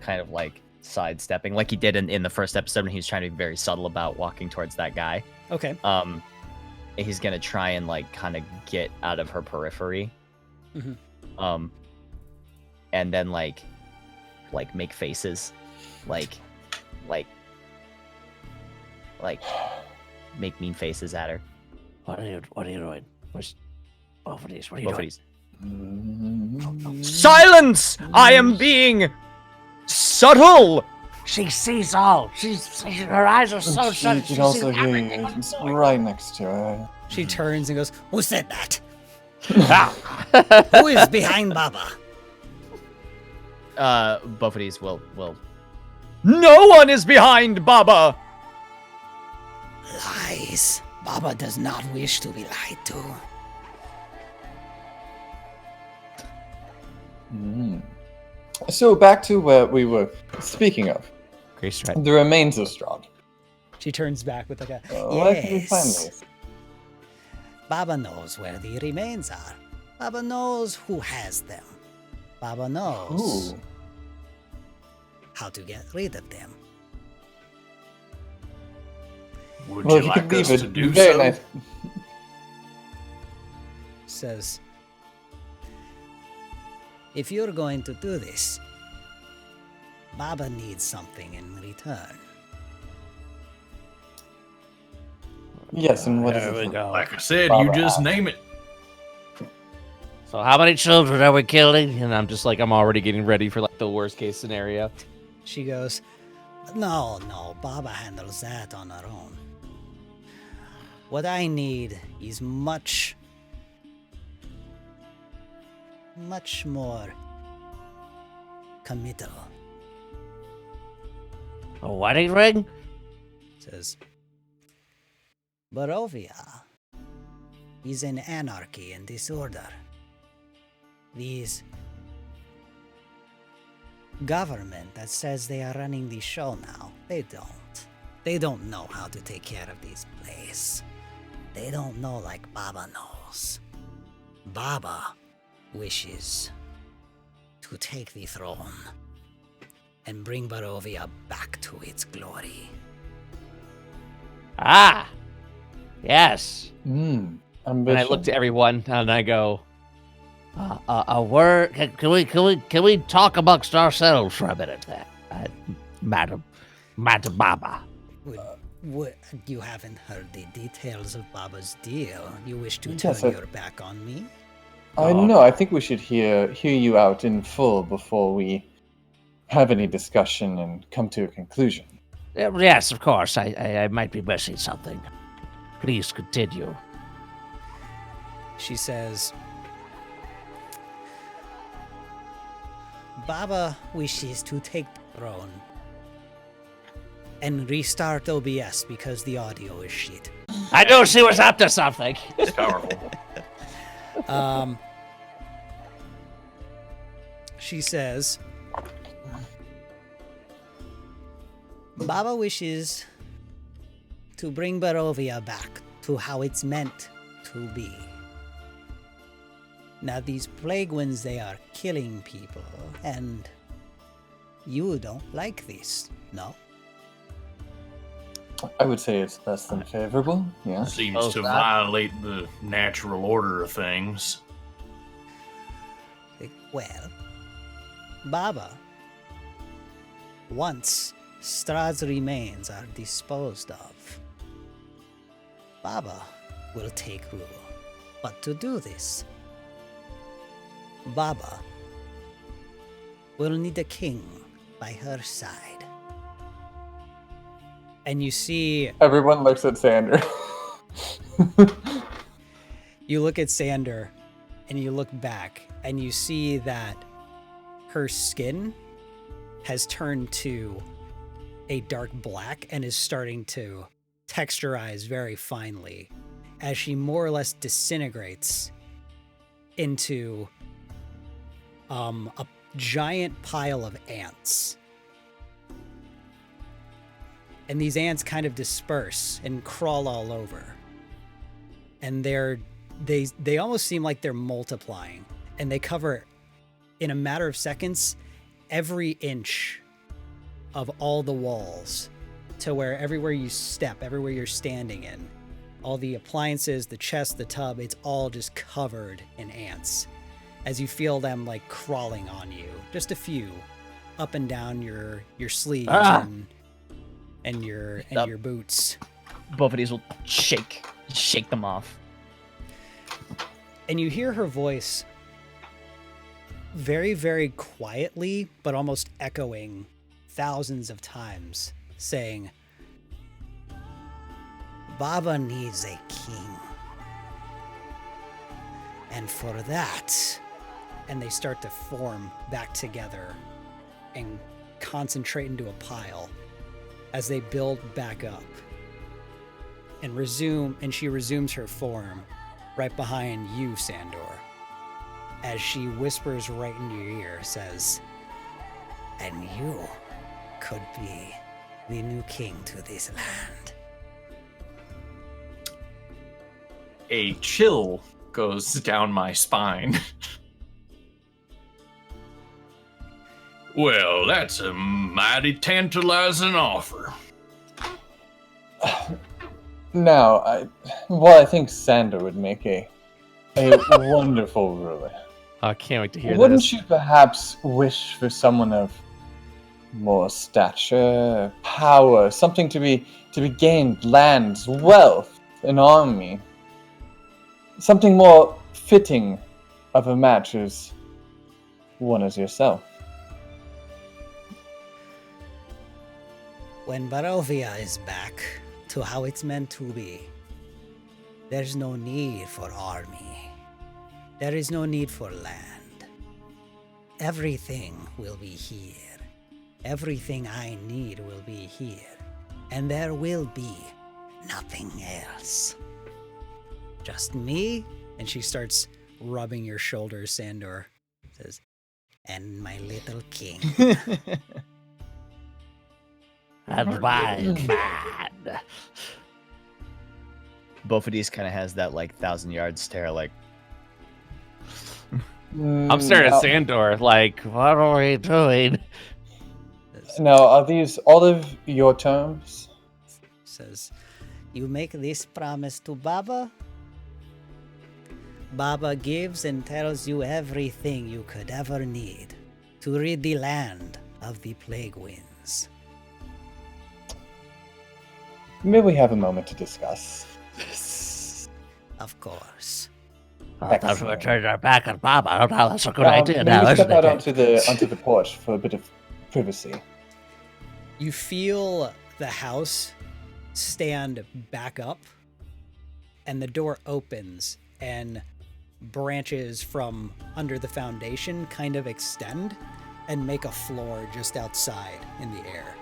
kind of like sidestepping like he did in the first episode when he was trying to be very subtle about walking towards that guy. Okay. He's gonna try and like kind of get out of her periphery. Mm-hmm. And then like make faces, like make mean faces at her. What are you doing? Where's both of these? What are you Both of doing? these. Silence! I am being subtle. She sees all. Her eyes are so She shut. can also hear you. It's right next to her. She turns and goes, Who said that? Ah. Who is behind Baba? Both of these will. No one is behind Baba. Lies. Baba does not wish to be lied to. So back to what we were speaking of. Great strat. The remains of Strahd. she turns back with like a, Where can we find Yes. these? Baba knows where the remains are. Baba knows who has them. Baba knows Ooh. how to get rid of them. Would Well, you if you like could us leave to it do very so? nice. Says, if you're going to do this, Baba needs something in return. Yes, and what is There we it? go. Like I said, Baba you just asked. name it. So how many children are we killing? And I'm just like, I'm already getting ready for like the worst case scenario. She goes, no, Baba handles that on her own. What I need is much more committal. A wedding ring? Says, Barovia is in anarchy and disorder. These government that says they are running the show now, they don't. They don't know how to take care of this place. They don't know like Baba knows. Baba wishes to to take the throne and bring Barovia back to its glory. Ah, yes. Ambition. And I look to everyone and I go, A word. Can we talk amongst ourselves for a minute there, Madam Baba? You haven't heard the details of Baba's deal. You wish to Yes, turn your back on me? I know. I think we should hear you out in full before we have any discussion and come to a conclusion. Yes, of course. I might be missing something. Please continue. She says, Baba wishes to take the throne and restart OBS because the audio is shit. I know she was up to something. It's powerful. She says, Baba wishes to bring Barovia back to how it's meant to be. Now these plague winds, they are killing people, and you don't like this, no? I would say it's less than favorable. Yeah. Seems to violate the natural order of things. Well, Baba, once Strahd's remains are disposed of, Baba will take rule. But to do this, Baba will need a king by her side. And you see... Everyone looks at Sander. You look at Sander, and you look back, and you see that her skin has turned to a dark black and is starting to texturize very finely as she more or less disintegrates into a giant pile of ants. And these ants kind of disperse and crawl all over. And they almost seem like they're multiplying. And they cover, in a matter of seconds, every inch of all the walls, to where everywhere you step, everywhere you're standing in, all the appliances, the chest, the tub, it's all just covered in ants. As you feel them like crawling on you, just a few, up and down your sleeves and your boots. Both of these will shake them off. And you hear her voice very, very quietly, but almost echoing thousands of times, saying, Baba needs a king. And for that, and they start to form back together and concentrate into a pile as they build back up and she resumes her form right behind you, Sandor, as she whispers right in your ear, says, and you could be the new king to this land. A chill goes down my spine. Well, that's a mighty tantalizing offer. Now, I think Sander would make a wonderful ruler. I can't wait to hear Wouldn't this. you perhaps wish for someone of more stature, power, something to be gained, lands, wealth, an army? Something more fitting of a match as one as yourself. When Barovia is back to how it's meant to be, there's no need for army. There is no need for land. Everything will be here. Everything I need will be here. And there will be nothing else. Just me. And she starts rubbing your shoulders, Sandor. Says, and my little king. And my man. Both of these kind of has that like 1,000-yard stare, like. I'm staring at Sandor like, what are we doing? Now, are these all of your terms? Says, you make this promise to Baba. Baba gives and tells you everything you could ever need to rid the land of the plague winds. May we have a moment to discuss? Of course. I thought we were turning our back on Baba. I don't know. That's a good Now, idea may now, we isn't step out it? onto the porch for a bit of privacy? You feel the house stand back up, and the door opens, and branches from under the foundation kind of extend and make a floor just outside in the air.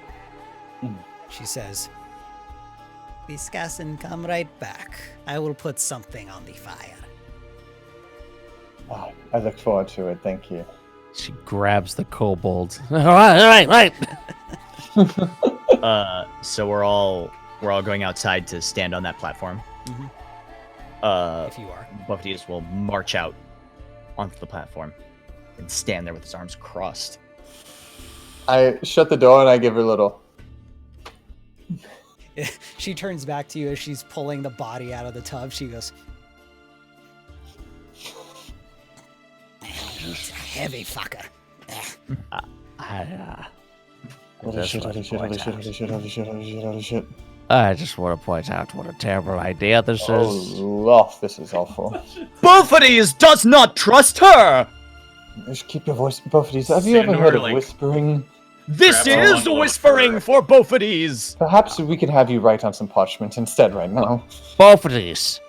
She says, discuss and come right back. I will put something on the fire. Oh, I look forward to it. Thank you. She grabs the kobold. All right. So we're all going outside to stand on that platform. If you are. Buffeties will march out onto the platform and stand there with his arms crossed. I shut the door and I give her a little. She turns back to you as she's pulling the body out of the tub. She goes, He's a heavy fucker. Holy shit, holy shit, holy shit, holy shit, holy shit, holy shit, holy shit. I just want to point out what a terrible idea this Oh, is. lof, this is awful. Buffeties does not trust her! Just keep your voice, Buffeties. Have you ever Sandor, heard of like, whispering? This Grab a is bundle of whispering fur. for Buffeties! Perhaps we could have you write on some parchment instead right now. Both of these.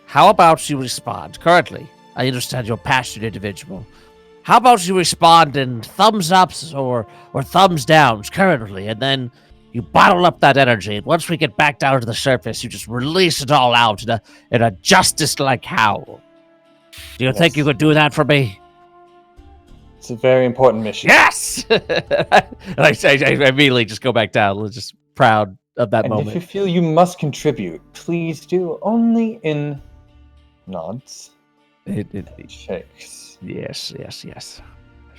How about you respond currently? I understand you're a passionate individual. How about you respond in thumbs ups or thumbs downs currently, and then you bottle up that energy. And once we get back down to the surface, you just release it all out in a justice-like howl. Do you think you could do that for me? It's a very important mission. Yes! I immediately just go back down, just proud of that And if moment. you feel you must contribute, please do, only in nods and shakes. Yes. That's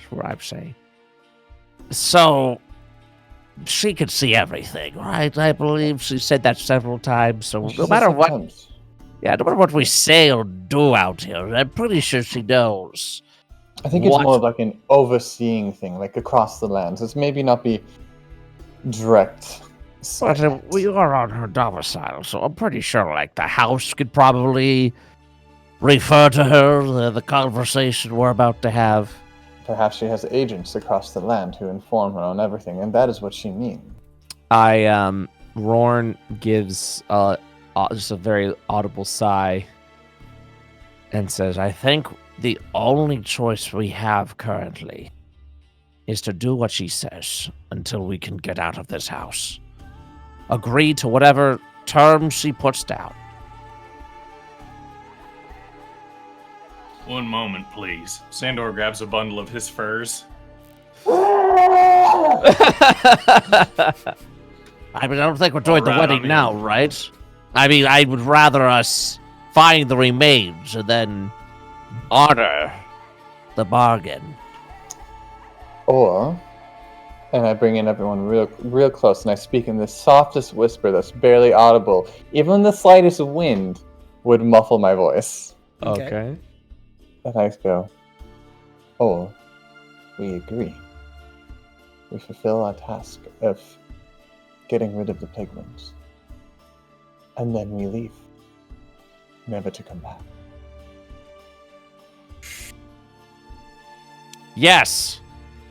what I'm saying. So, she could see everything, right? I believe she said that several times. So She no says matter what, sometimes. no matter what we say or do out here, I'm pretty sure she knows. I think it's What? more of like an overseeing thing, like across the lands. It's maybe not be direct. But sight. we are on her domicile, so I'm pretty sure, like, the house could probably refer to her the conversation we're about to have. Perhaps she has agents across the land who inform her on everything, and that is what she means. Rorn gives just a very audible sigh And says, I think the only choice we have currently is to do what she says until we can get out of this house. Agree to whatever terms she puts down. One moment, please. Sandor grabs a bundle of his furs. I mean, I don't think we're doing the Alright, wedding now, right? I mean, I would rather us find the remains and then honor the bargain. Or, and I bring in everyone real close, and I speak in the softest whisper that's barely audible. Even the slightest wind would muffle my voice. Okay. And I go, or we agree. We fulfill our task of getting rid of the pigments. And then we leave. Never to come back. Yes,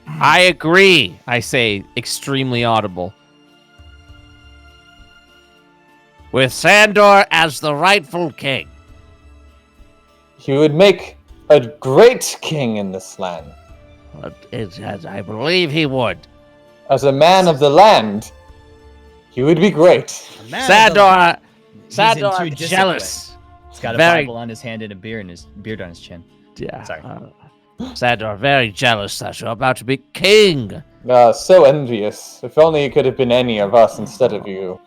I agree. I say, extremely audible. With Sandor as the rightful king. He would make a great king in this land. I believe he would. As a man of the land, he would be great. Sandor, He's Sandor, in I'm two jealous. He's got a Very- Bible on his hand and a beard on his chin. Yeah. Sorry. Sandor, very jealous that you're about to be king. So envious. If only it could have been any of us instead of you.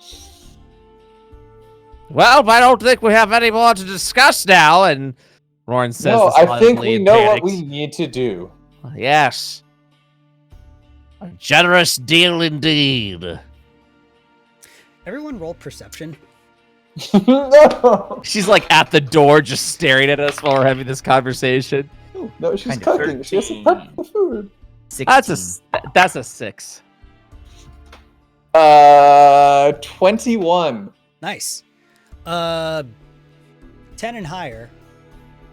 Well, I don't think we have any more to discuss now, and Roran says. No, this I think audibly we and know what panics. we need to do. Yes. A generous deal indeed. Everyone roll perception. No, She's like at the door, just staring at us while we're having this conversation. no, she's Kind of cooking. She has to 13. prep the food. 16. That's a 6. 21. Nice. 10 and higher.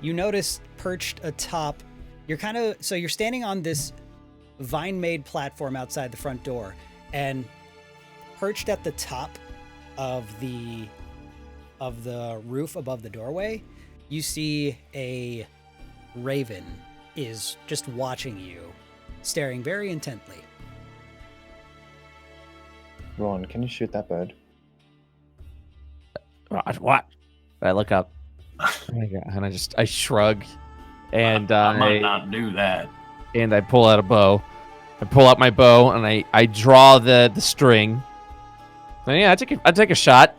You notice perched atop. You're standing on this vine-made platform outside the front door, and perched at the top of the roof above the doorway, you see a raven is just watching you, staring very intently. Ron, can you shoot that bird? What? I look up, and I shrug, and I might not do that. and I pull out a bow. I pull out my bow, and I draw the string. So yeah, I take a shot.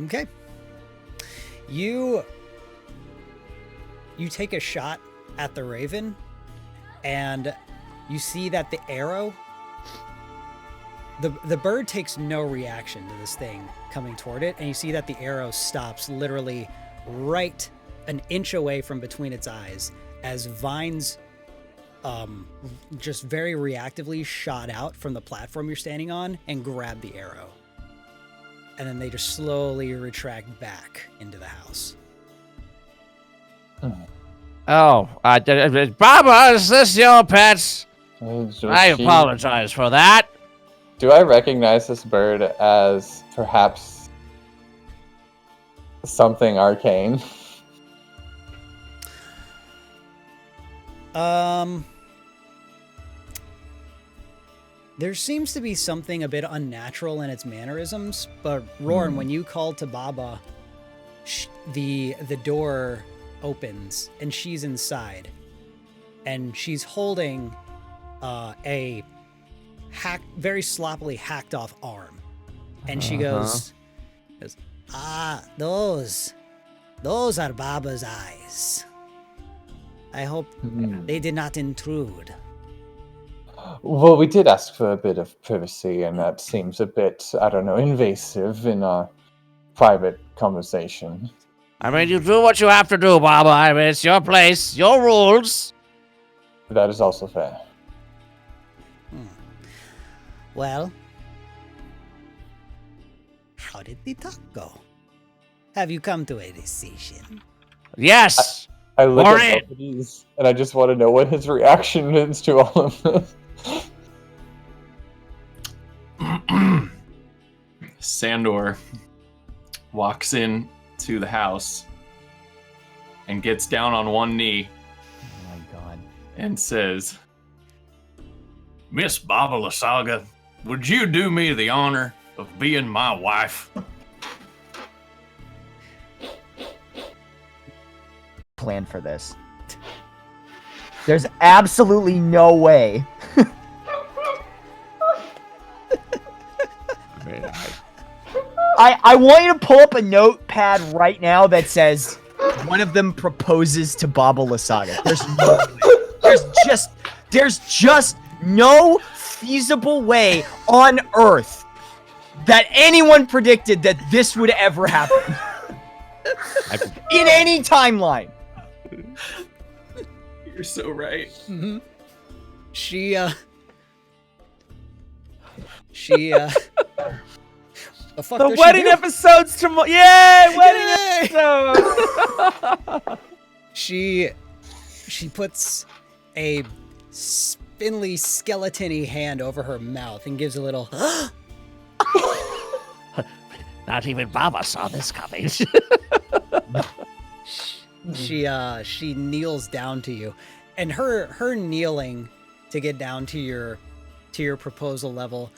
Okay. You take a shot at the raven, and you see that the arrow, the bird takes no reaction to this thing coming toward it, and you see that the arrow stops literally right an inch away from between its eyes as vines just very reactively shot out from the platform you're standing on and grab the arrow. And then they just slowly retract back into the house. Oh, Baba, is this your pet? I apologize for that. Do I recognize this bird as perhaps something arcane? There seems to be something a bit unnatural in its mannerisms, but Rorn, when you call to Baba, the door opens and she's inside, and she's holding a very sloppily hacked off arm, and she goes, those are Baba's eyes. I hope they did not intrude. Well, we did ask for a bit of privacy, and that seems a bit, I don't know, invasive in our private conversation. I mean, you do what you have to do, Baba. I mean, it's your place, your rules. That is also fair. Well, how did the talk go? Have you come to a decision? Yes. I look Warren! at both of these, and I just want to know what his reaction is to all of this. Sandor walks in to the house and gets down on one knee Oh my god. and says, Miss Baba Lysaga, would you do me the honor of being my wife? Plan for this. There's absolutely no way. I want you to pull up a notepad right now that says one of them proposes to Baba Lysaga. There's no way. There's just no feasible way on Earth that anyone predicted that this would ever happen. In any timeline. You're so right. Mm-hmm. The fuck The does wedding she do? episode's tomorrow. Yay! Wedding Yay! episode. She puts a spindly, skeleton-y hand over her mouth and gives a little. Not even Baba saw this coming. She kneels down to you, and her kneeling to get down to your proposal level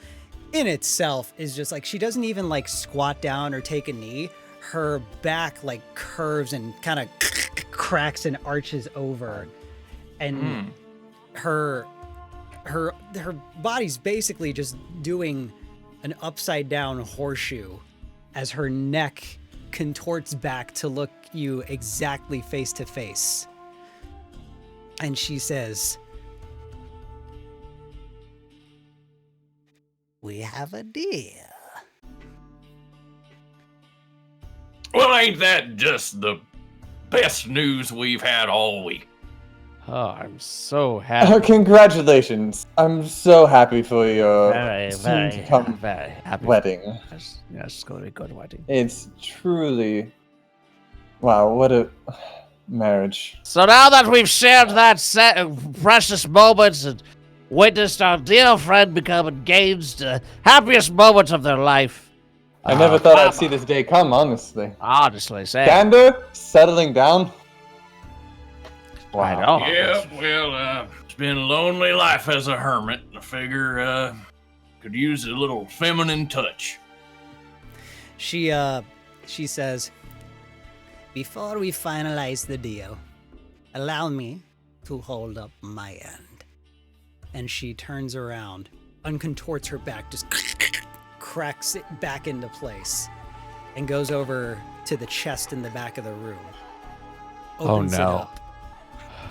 in itself is just like, she doesn't even like squat down or take a knee. Her back like curves and kind of cracks and arches over, and her body's basically just doing an upside down horseshoe as her neck contorts back to look you exactly face to face. And she says, We have a deal. Well, ain't that just the best news we've had all week? Oh, I'm so happy. Congratulations. I'm so happy for your Very, soon-to-come very happy. wedding. Yes, it's going to be a good wedding. It's truly... Wow, what a marriage. So now that we've shared that precious moment and witnessed our dear friend become engaged, the happiest moment of their life. I never thought I'd see this day come, honestly. Honestly, say. Gander, settling down. I know. Yeah, well, it's been a lonely life as a hermit. I figure, could use a little feminine touch. she says, Before we finalize the deal, allow me to hold up my end. and she turns around, uncontorts her back, just cracks it back into place, and goes over to the chest in the back of the room. Opens it no. up,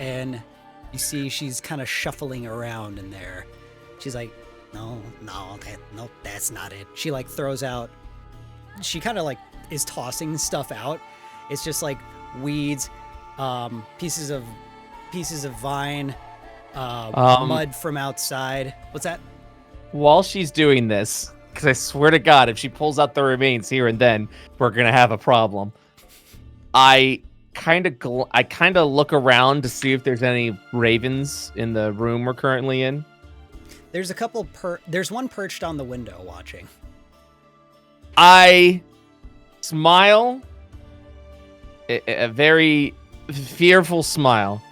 and you see she's kind of shuffling around in there. She's like, No, that's not it. she like throws out, she kind of like is tossing stuff out. It's just like weeds, pieces of vine, mud from outside. What's that? While she's doing this, because I swear to God, if she pulls out the remains here and then, we're gonna have a problem. I kind of look around to see if there's any ravens in the room we're currently in. There's a couple there's one perched on the window watching. I smile, a very fearful smile.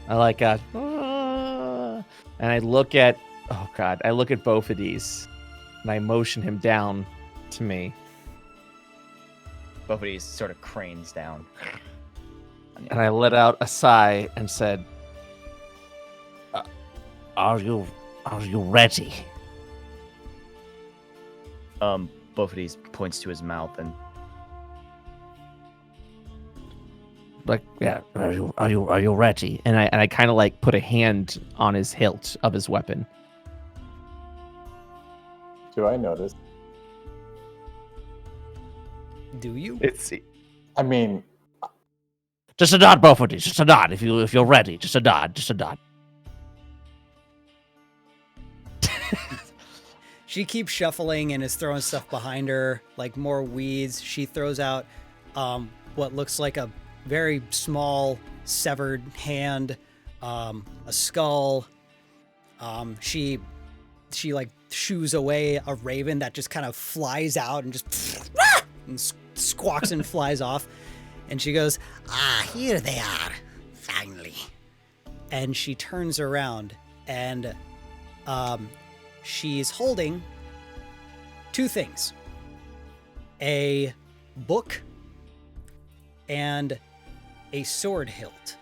I like and I look at, oh God, I look at both of these, and I motion him down to me. Both of these sort of cranes down. And I let out a sigh and said, Are you ready? Both of these points to his mouth and Like, yeah, are you ready? and I kind of like put a hand on his hilt of his weapon. Do I notice? Do you? It's I mean, Just a nod, both of these. Just a nod. If you're ready, just a nod. Just a nod. She keeps shuffling and is throwing stuff behind her, like more weeds. She throws out what looks like a very small severed hand, a skull. She like shoos away a raven that just kind of flies out and just and squawks and flies off. And she goes, Here they are, finally. and she turns around and she's holding two things: a book and a sword hilt.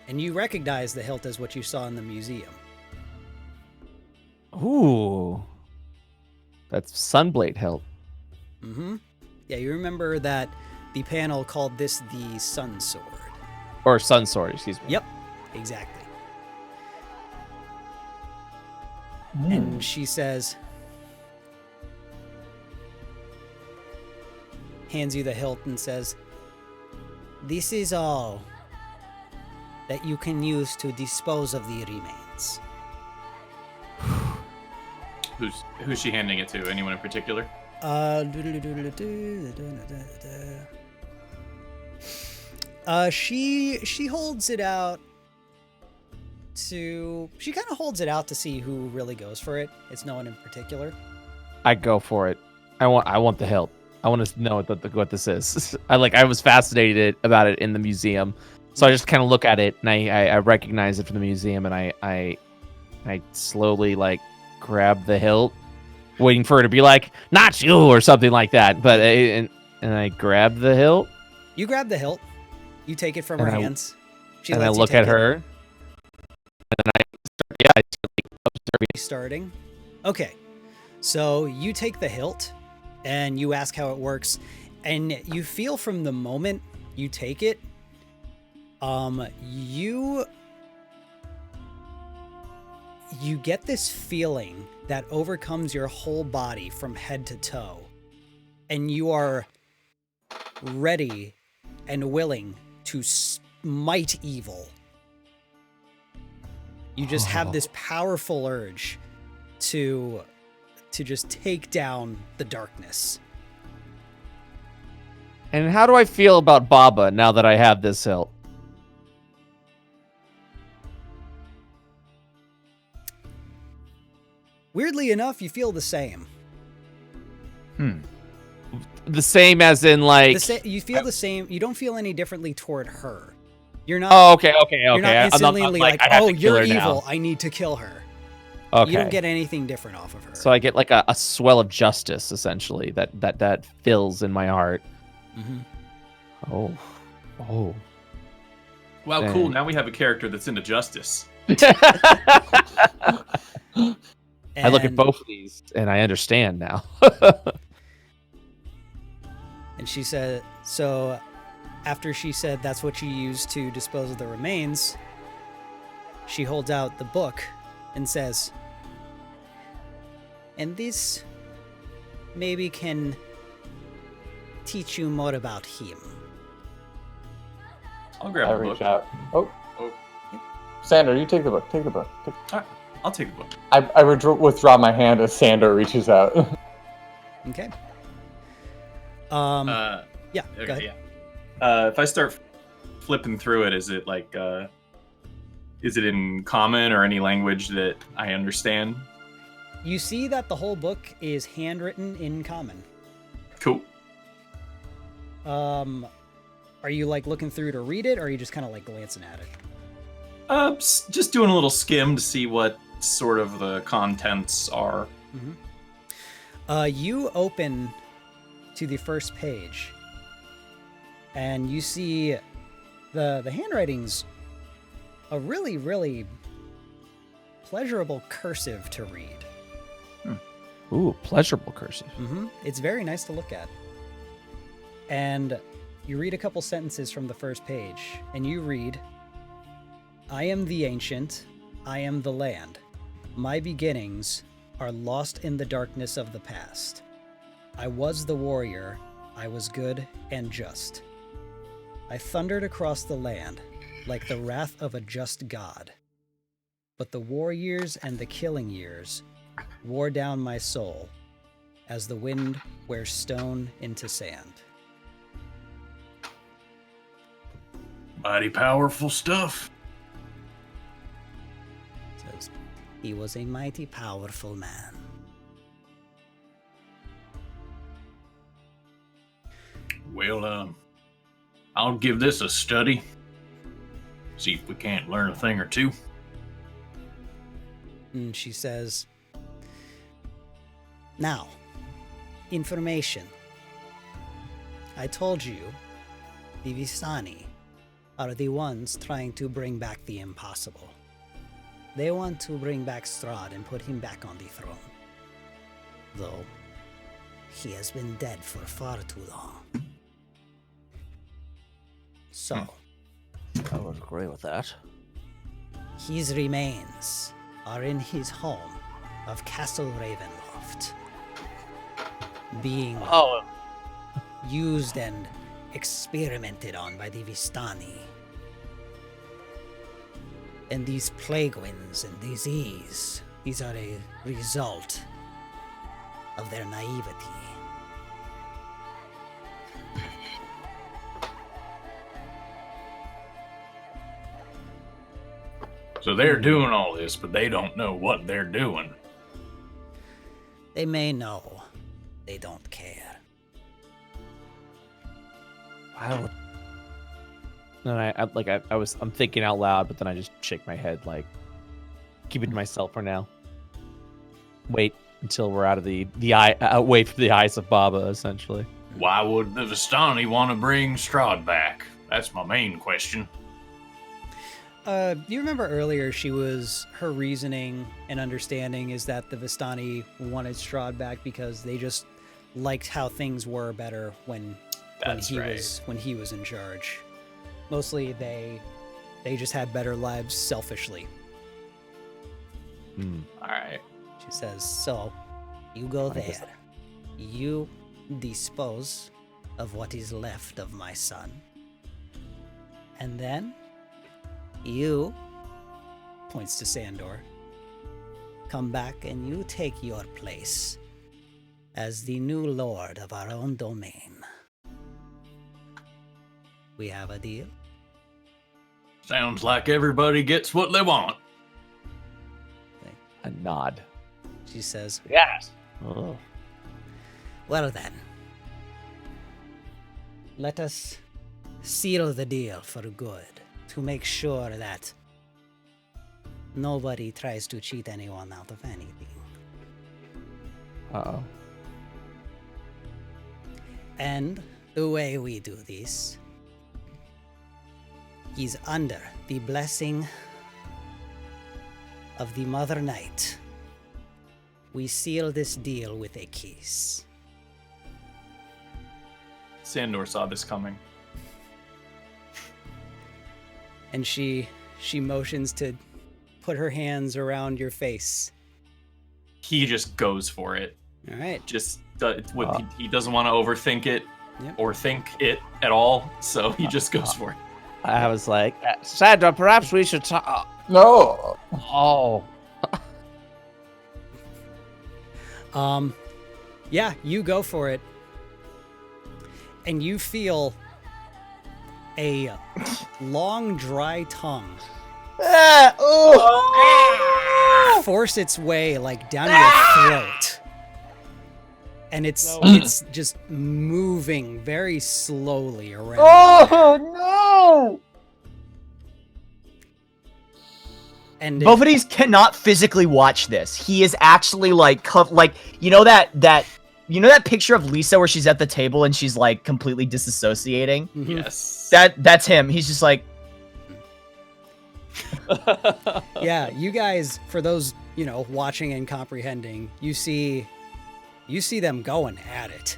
And you recognize the hilt as what you saw in the museum. ooh, that's Sunblade hilt. Mm-hmm. Yeah, you remember that the panel called this the Sun Sword. Or Sun Sword, excuse me. Yep, exactly. And she says, hands you the hilt and says, This is all that you can use to dispose of the remains. Who's she handing it to? Anyone in particular? She holds it out to, she kind of holds it out to see who really goes for it. It's no one in particular. I go for it. I want the hilt. I want to know what this is. I was fascinated about it in the museum, so I just kind of look at it and I recognize it from the museum, and I slowly like grab the hilt, waiting for her to be like, "Not you" or something like that. But and I grab the hilt. You grab the hilt. You take it from her And I- hands. She And I lets you look take at it. her, and then I start observing. Starting. Okay. So you take the hilt and you ask how it works, and you feel from the moment you take it, you get this feeling that overcomes your whole body from head to toe, and you are ready and willing to smite evil. You just have this powerful urge to just take down the darkness. And how do I feel about Baba now that I have this hilt? Weirdly enough, you feel the same. The same as in like... You feel the same. You don't feel any differently toward her. You're not. Oh, okay. You're not instantly like, I have oh, to kill you're her evil. now. I need to kill her. Okay. You don't get anything different off of her. So I get like a swell of justice, essentially, that fills in my heart. Mm-hmm. Oh. Wow, Dang. cool. Now we have a character that's into justice. I look at And- both of these and I understand now. And she said, so after she said that's what you use to dispose of the remains, she holds out the book and says, and this maybe can teach you more about him. I'll grab I the reach book. out. Oh. Oh. Sandor, you take the book. Take the book. I'll take the book. I withdraw my hand as Sandor reaches out. Okay. Yeah. Yeah, go ahead. Yeah. If I start flipping through it, is it like, is it in common or any language that I understand? You see that the whole book is handwritten in common. Cool. Are you like looking through to read it, or are you just kind of like glancing at it? Just doing a little skim to see what sort of the contents are. You open to the first page, and you see the handwriting's a really, really pleasurable cursive to read. Ooh, pleasurable cursive. It's very nice to look at. And you read a couple sentences from the first page, and you read, I am the ancient, I am the land. My beginnings are lost in the darkness of the past. I was the warrior, I was good and just. I thundered across the land like the wrath of a just god. But the war years and the killing years wore down my soul as the wind wears stone into sand. Mighty powerful stuff. Says, he was a mighty powerful man. Well, I'll give this a study. See if we can't learn a thing or two. And she says, Now, information. I told you, the Vistani are the ones trying to bring back the impossible. They want to bring back Strahd and put him back on the throne. Though, he has been dead for far too long. So, I would agree with that. his remains are in his home of Castle Ravenloft, being used and experimented on by the Vistani. And these plague winds and disease, these are a result of their naivety. So they're doing all this, but they don't know what they're doing. They may know, they don't care. I would. And I'm thinking out loud, but then I just shake my head, like, keep it to myself for now. Wait until we're out of the eye, away from the eyes of Baba, essentially. Why would the Vistani want to bring Strahd back? That's my main question. you remember earlier her reasoning and understanding is that the Vistani wanted Strahd back because they just liked how things were better when he was in charge. Mostly they just had better lives selfishly. All right. She says, so you go there. You dispose of what is left of my son. And then you, points to Sandor, come back and you take your place as the new lord of our own domain. We have a deal? Sounds like everybody gets what they want. A nod. She says, Yes. Oh. well then, let us seal the deal for good to make sure that nobody tries to cheat anyone out of anything. Uh-oh. And the way we do this is under the blessing of the Mother Night. We seal this deal with a kiss. Sandor saw this coming. And she motions to put her hands around your face. He just goes for it. All right. He doesn't want to overthink it or think it at all, so he just goes for it. I was like, Sandor, perhaps we should talk. No. Oh. Yeah, you go for it. And you feel a long, dry tongue force its way like down your throat. And it's just moving very slowly around. Oh no! And Both of these cannot physically watch this. He is actually like you know that picture of Lisa where she's at the table and she's like completely disassociating? Yes. That's him. He's just like yeah, you guys, for those, watching and comprehending, you see them going at it.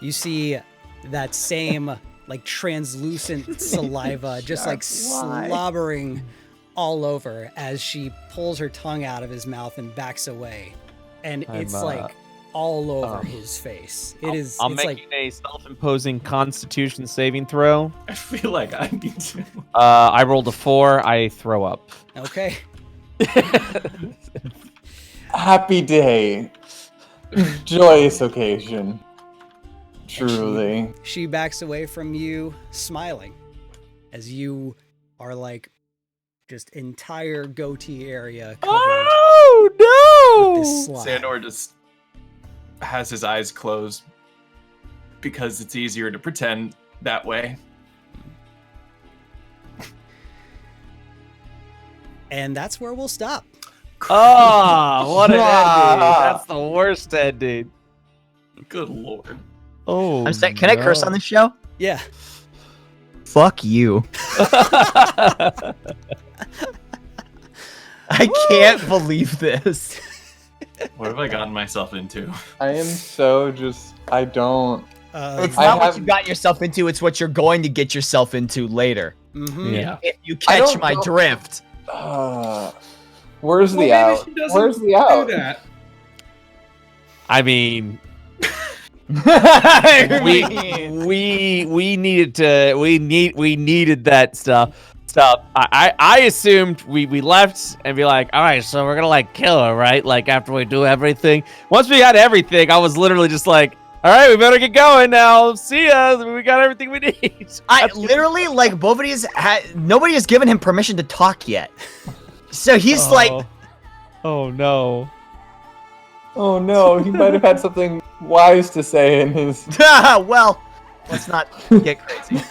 You see that same like translucent saliva just like slobbering all over as she pulls her tongue out of his mouth and backs away. And it's like all over his face. I'm making a self-imposing Constitution saving throw. I feel like I need to. I rolled a 4. I throw up. Okay. Happy day. Joyous occasion. Truly. She backs away from you, smiling, as you are like just entire goatee area covered with this slime. Sandor just has his eyes closed because it's easier to pretend that way. And that's where we'll stop. Oh, what an ending. That's the worst ending. Good lord. Oh, I'm saying, can I curse on this show? Yeah. Fuck you. I can't believe this. What have I gotten myself into? I am so just. I don't. It's not what you got yourself into, it's what you're going to get yourself into later. Mm-hmm. Yeah. If you catch my drift. Where's the out? Where's the out? Do that. I mean, we needed that stuff. I assumed we left and be like, all right, so we're gonna like kill her, right? Like after we do everything. Once we had everything, I was literally just like, all right, we better get going now. See ya. We got everything we need. I literally like nobody has given him permission to talk yet. So he's like, oh no. Oh no, he might have had something wise to say in his. well, let's not get crazy.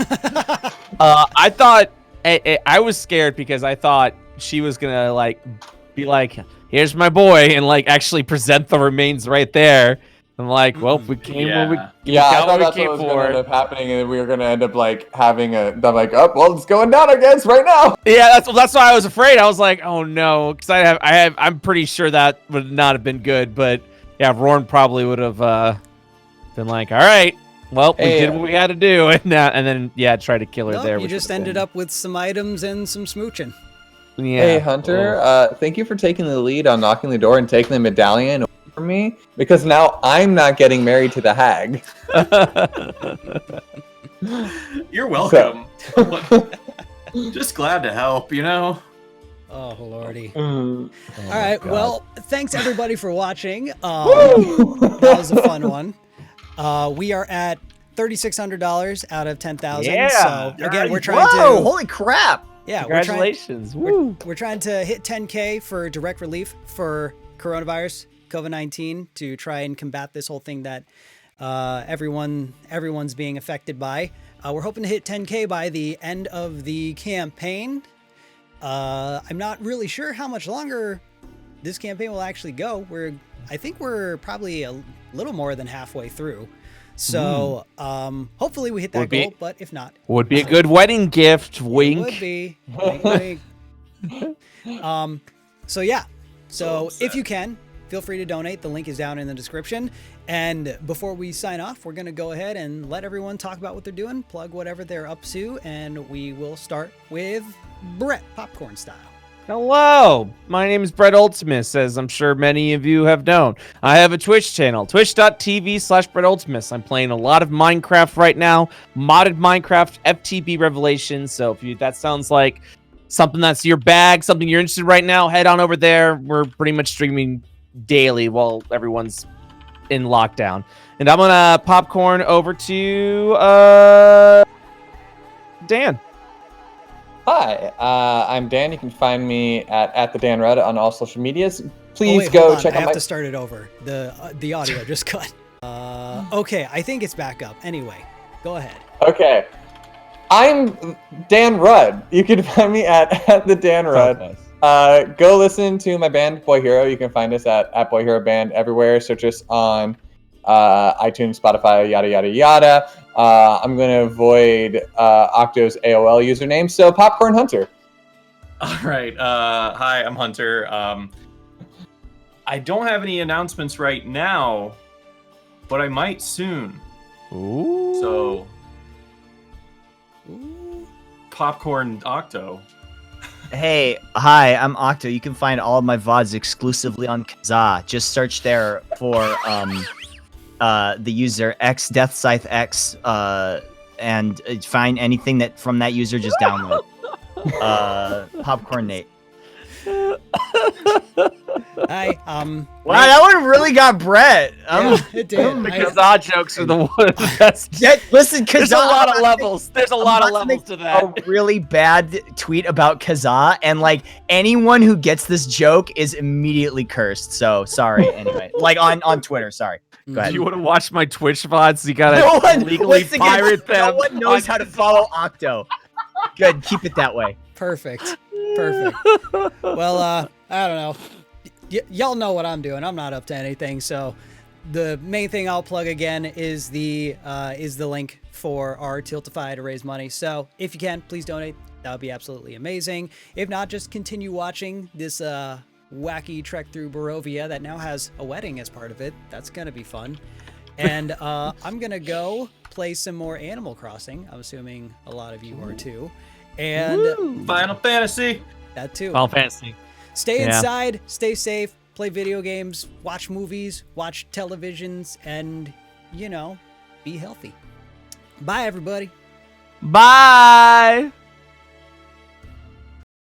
I thought I was scared because I thought she was gonna like be like, here's my boy, and like actually present the remains right there. I'm like, well, we came when we I thought that's what was going to end up happening, and we were going to end up like having I'm like, oh, well, it's going down, I guess, right now. Yeah, that's why I was afraid. I was like, oh no, because I'm pretty sure that would not have been good. But yeah, Rorn probably would have been like, all right, well, we Hey, did what we had to do, and then try to kill her Nope, there. you which just would've ended been- up with some items and some smooching. Yeah. Hey, Hunter. Thank you for taking the lead on knocking the door and taking the medallion away from me, because now I'm not getting married to the hag. You're welcome. Just glad to help, you know? Oh, lordy. Mm. All right, well, thanks everybody for watching. That was a fun one. We are at $3,600 out of 10,000. Yeah. So again, we're trying Whoa! to. Holy crap! Yeah, Congratulations. Woo. We're trying to hit 10K for direct relief for coronavirus, COVID-19, to try and combat this whole thing that everyone's being affected by. We're hoping to hit 10K by the end of the campaign. I'm not really sure how much longer this campaign will actually go. I think we're probably a little more than halfway through. So hopefully we hit that goal, but if not, Would be a good wedding gift. it Wink. would be. Wink, wink. So yeah. So if you can, feel free to donate. The link is down in the description. And before we sign off, we're going to go ahead and let everyone talk about what they're doing, plug whatever they're up to, and we will start with Brett, popcorn style. Hello, my name is Brett Ultimus, as I'm sure many of you have known. I have a Twitch channel, twitch.tv/Brett Ultimus. I'm playing a lot of Minecraft right now, modded Minecraft, FTB Revelations. So if that sounds like something that's your bag, something you're interested in right now, head on over there. We're pretty much streaming daily while everyone's in lockdown. And I'm gonna popcorn over to Dan. Hi, I'm Dan. You can find me at the Dan Red on all social medias. Please Wait, go hold on. check I out have my. to start it over. The audio just cut. Okay, I think it's back up. Anyway, go ahead. Okay, I'm Dan Rudd. You can find me at the Dan Rudd. Go listen to my band Boy Hero. You can find us at Boy Hero Band everywhere. Search us on iTunes, Spotify, yada yada yada. I'm gonna avoid Octo's AOL username. So Popcorn Hunter. All right. Hi, I'm Hunter. I don't have any announcements right now, but I might soon. Ooh. So, Popcorn Octo. Hey, hi, I'm Octo. You can find all of my VODs exclusively on Kazaa. Just search there for the user xDeathScytheX, and find anything that from that user, just download. Popcorn Nate. Hi. Wow, that one really got Brett. Yeah, it did. The Kazaa jokes are the best. Listen, Kazaa. There's a lot of levels. There's a lot of about to levels to that. A really bad tweet about Kazaa, and like anyone who gets this joke is immediately cursed. So sorry. Anyway, like on Twitter. Sorry. Go ahead. Do you want to watch my Twitch VODs? You gotta No one, legally once again, pirate them. no one knows how to follow Octo. Good, keep it that way. Perfect. Well, I don't know. Y'all know what I'm doing. I'm not up to anything. So the main thing I'll plug again is the link for our Tiltify to raise money. So if you can, please donate. That would be absolutely amazing. If not, just continue watching this wacky trek through Barovia that now has a wedding as part of it. That's gonna be fun. And I'm gonna go play some more Animal Crossing. I'm assuming a lot of you are too. And Final Fantasy. that too. Final Fantasy. Stay Yeah. inside, stay safe, play video games, watch movies, watch televisions, and, be healthy. Bye, everybody. Bye.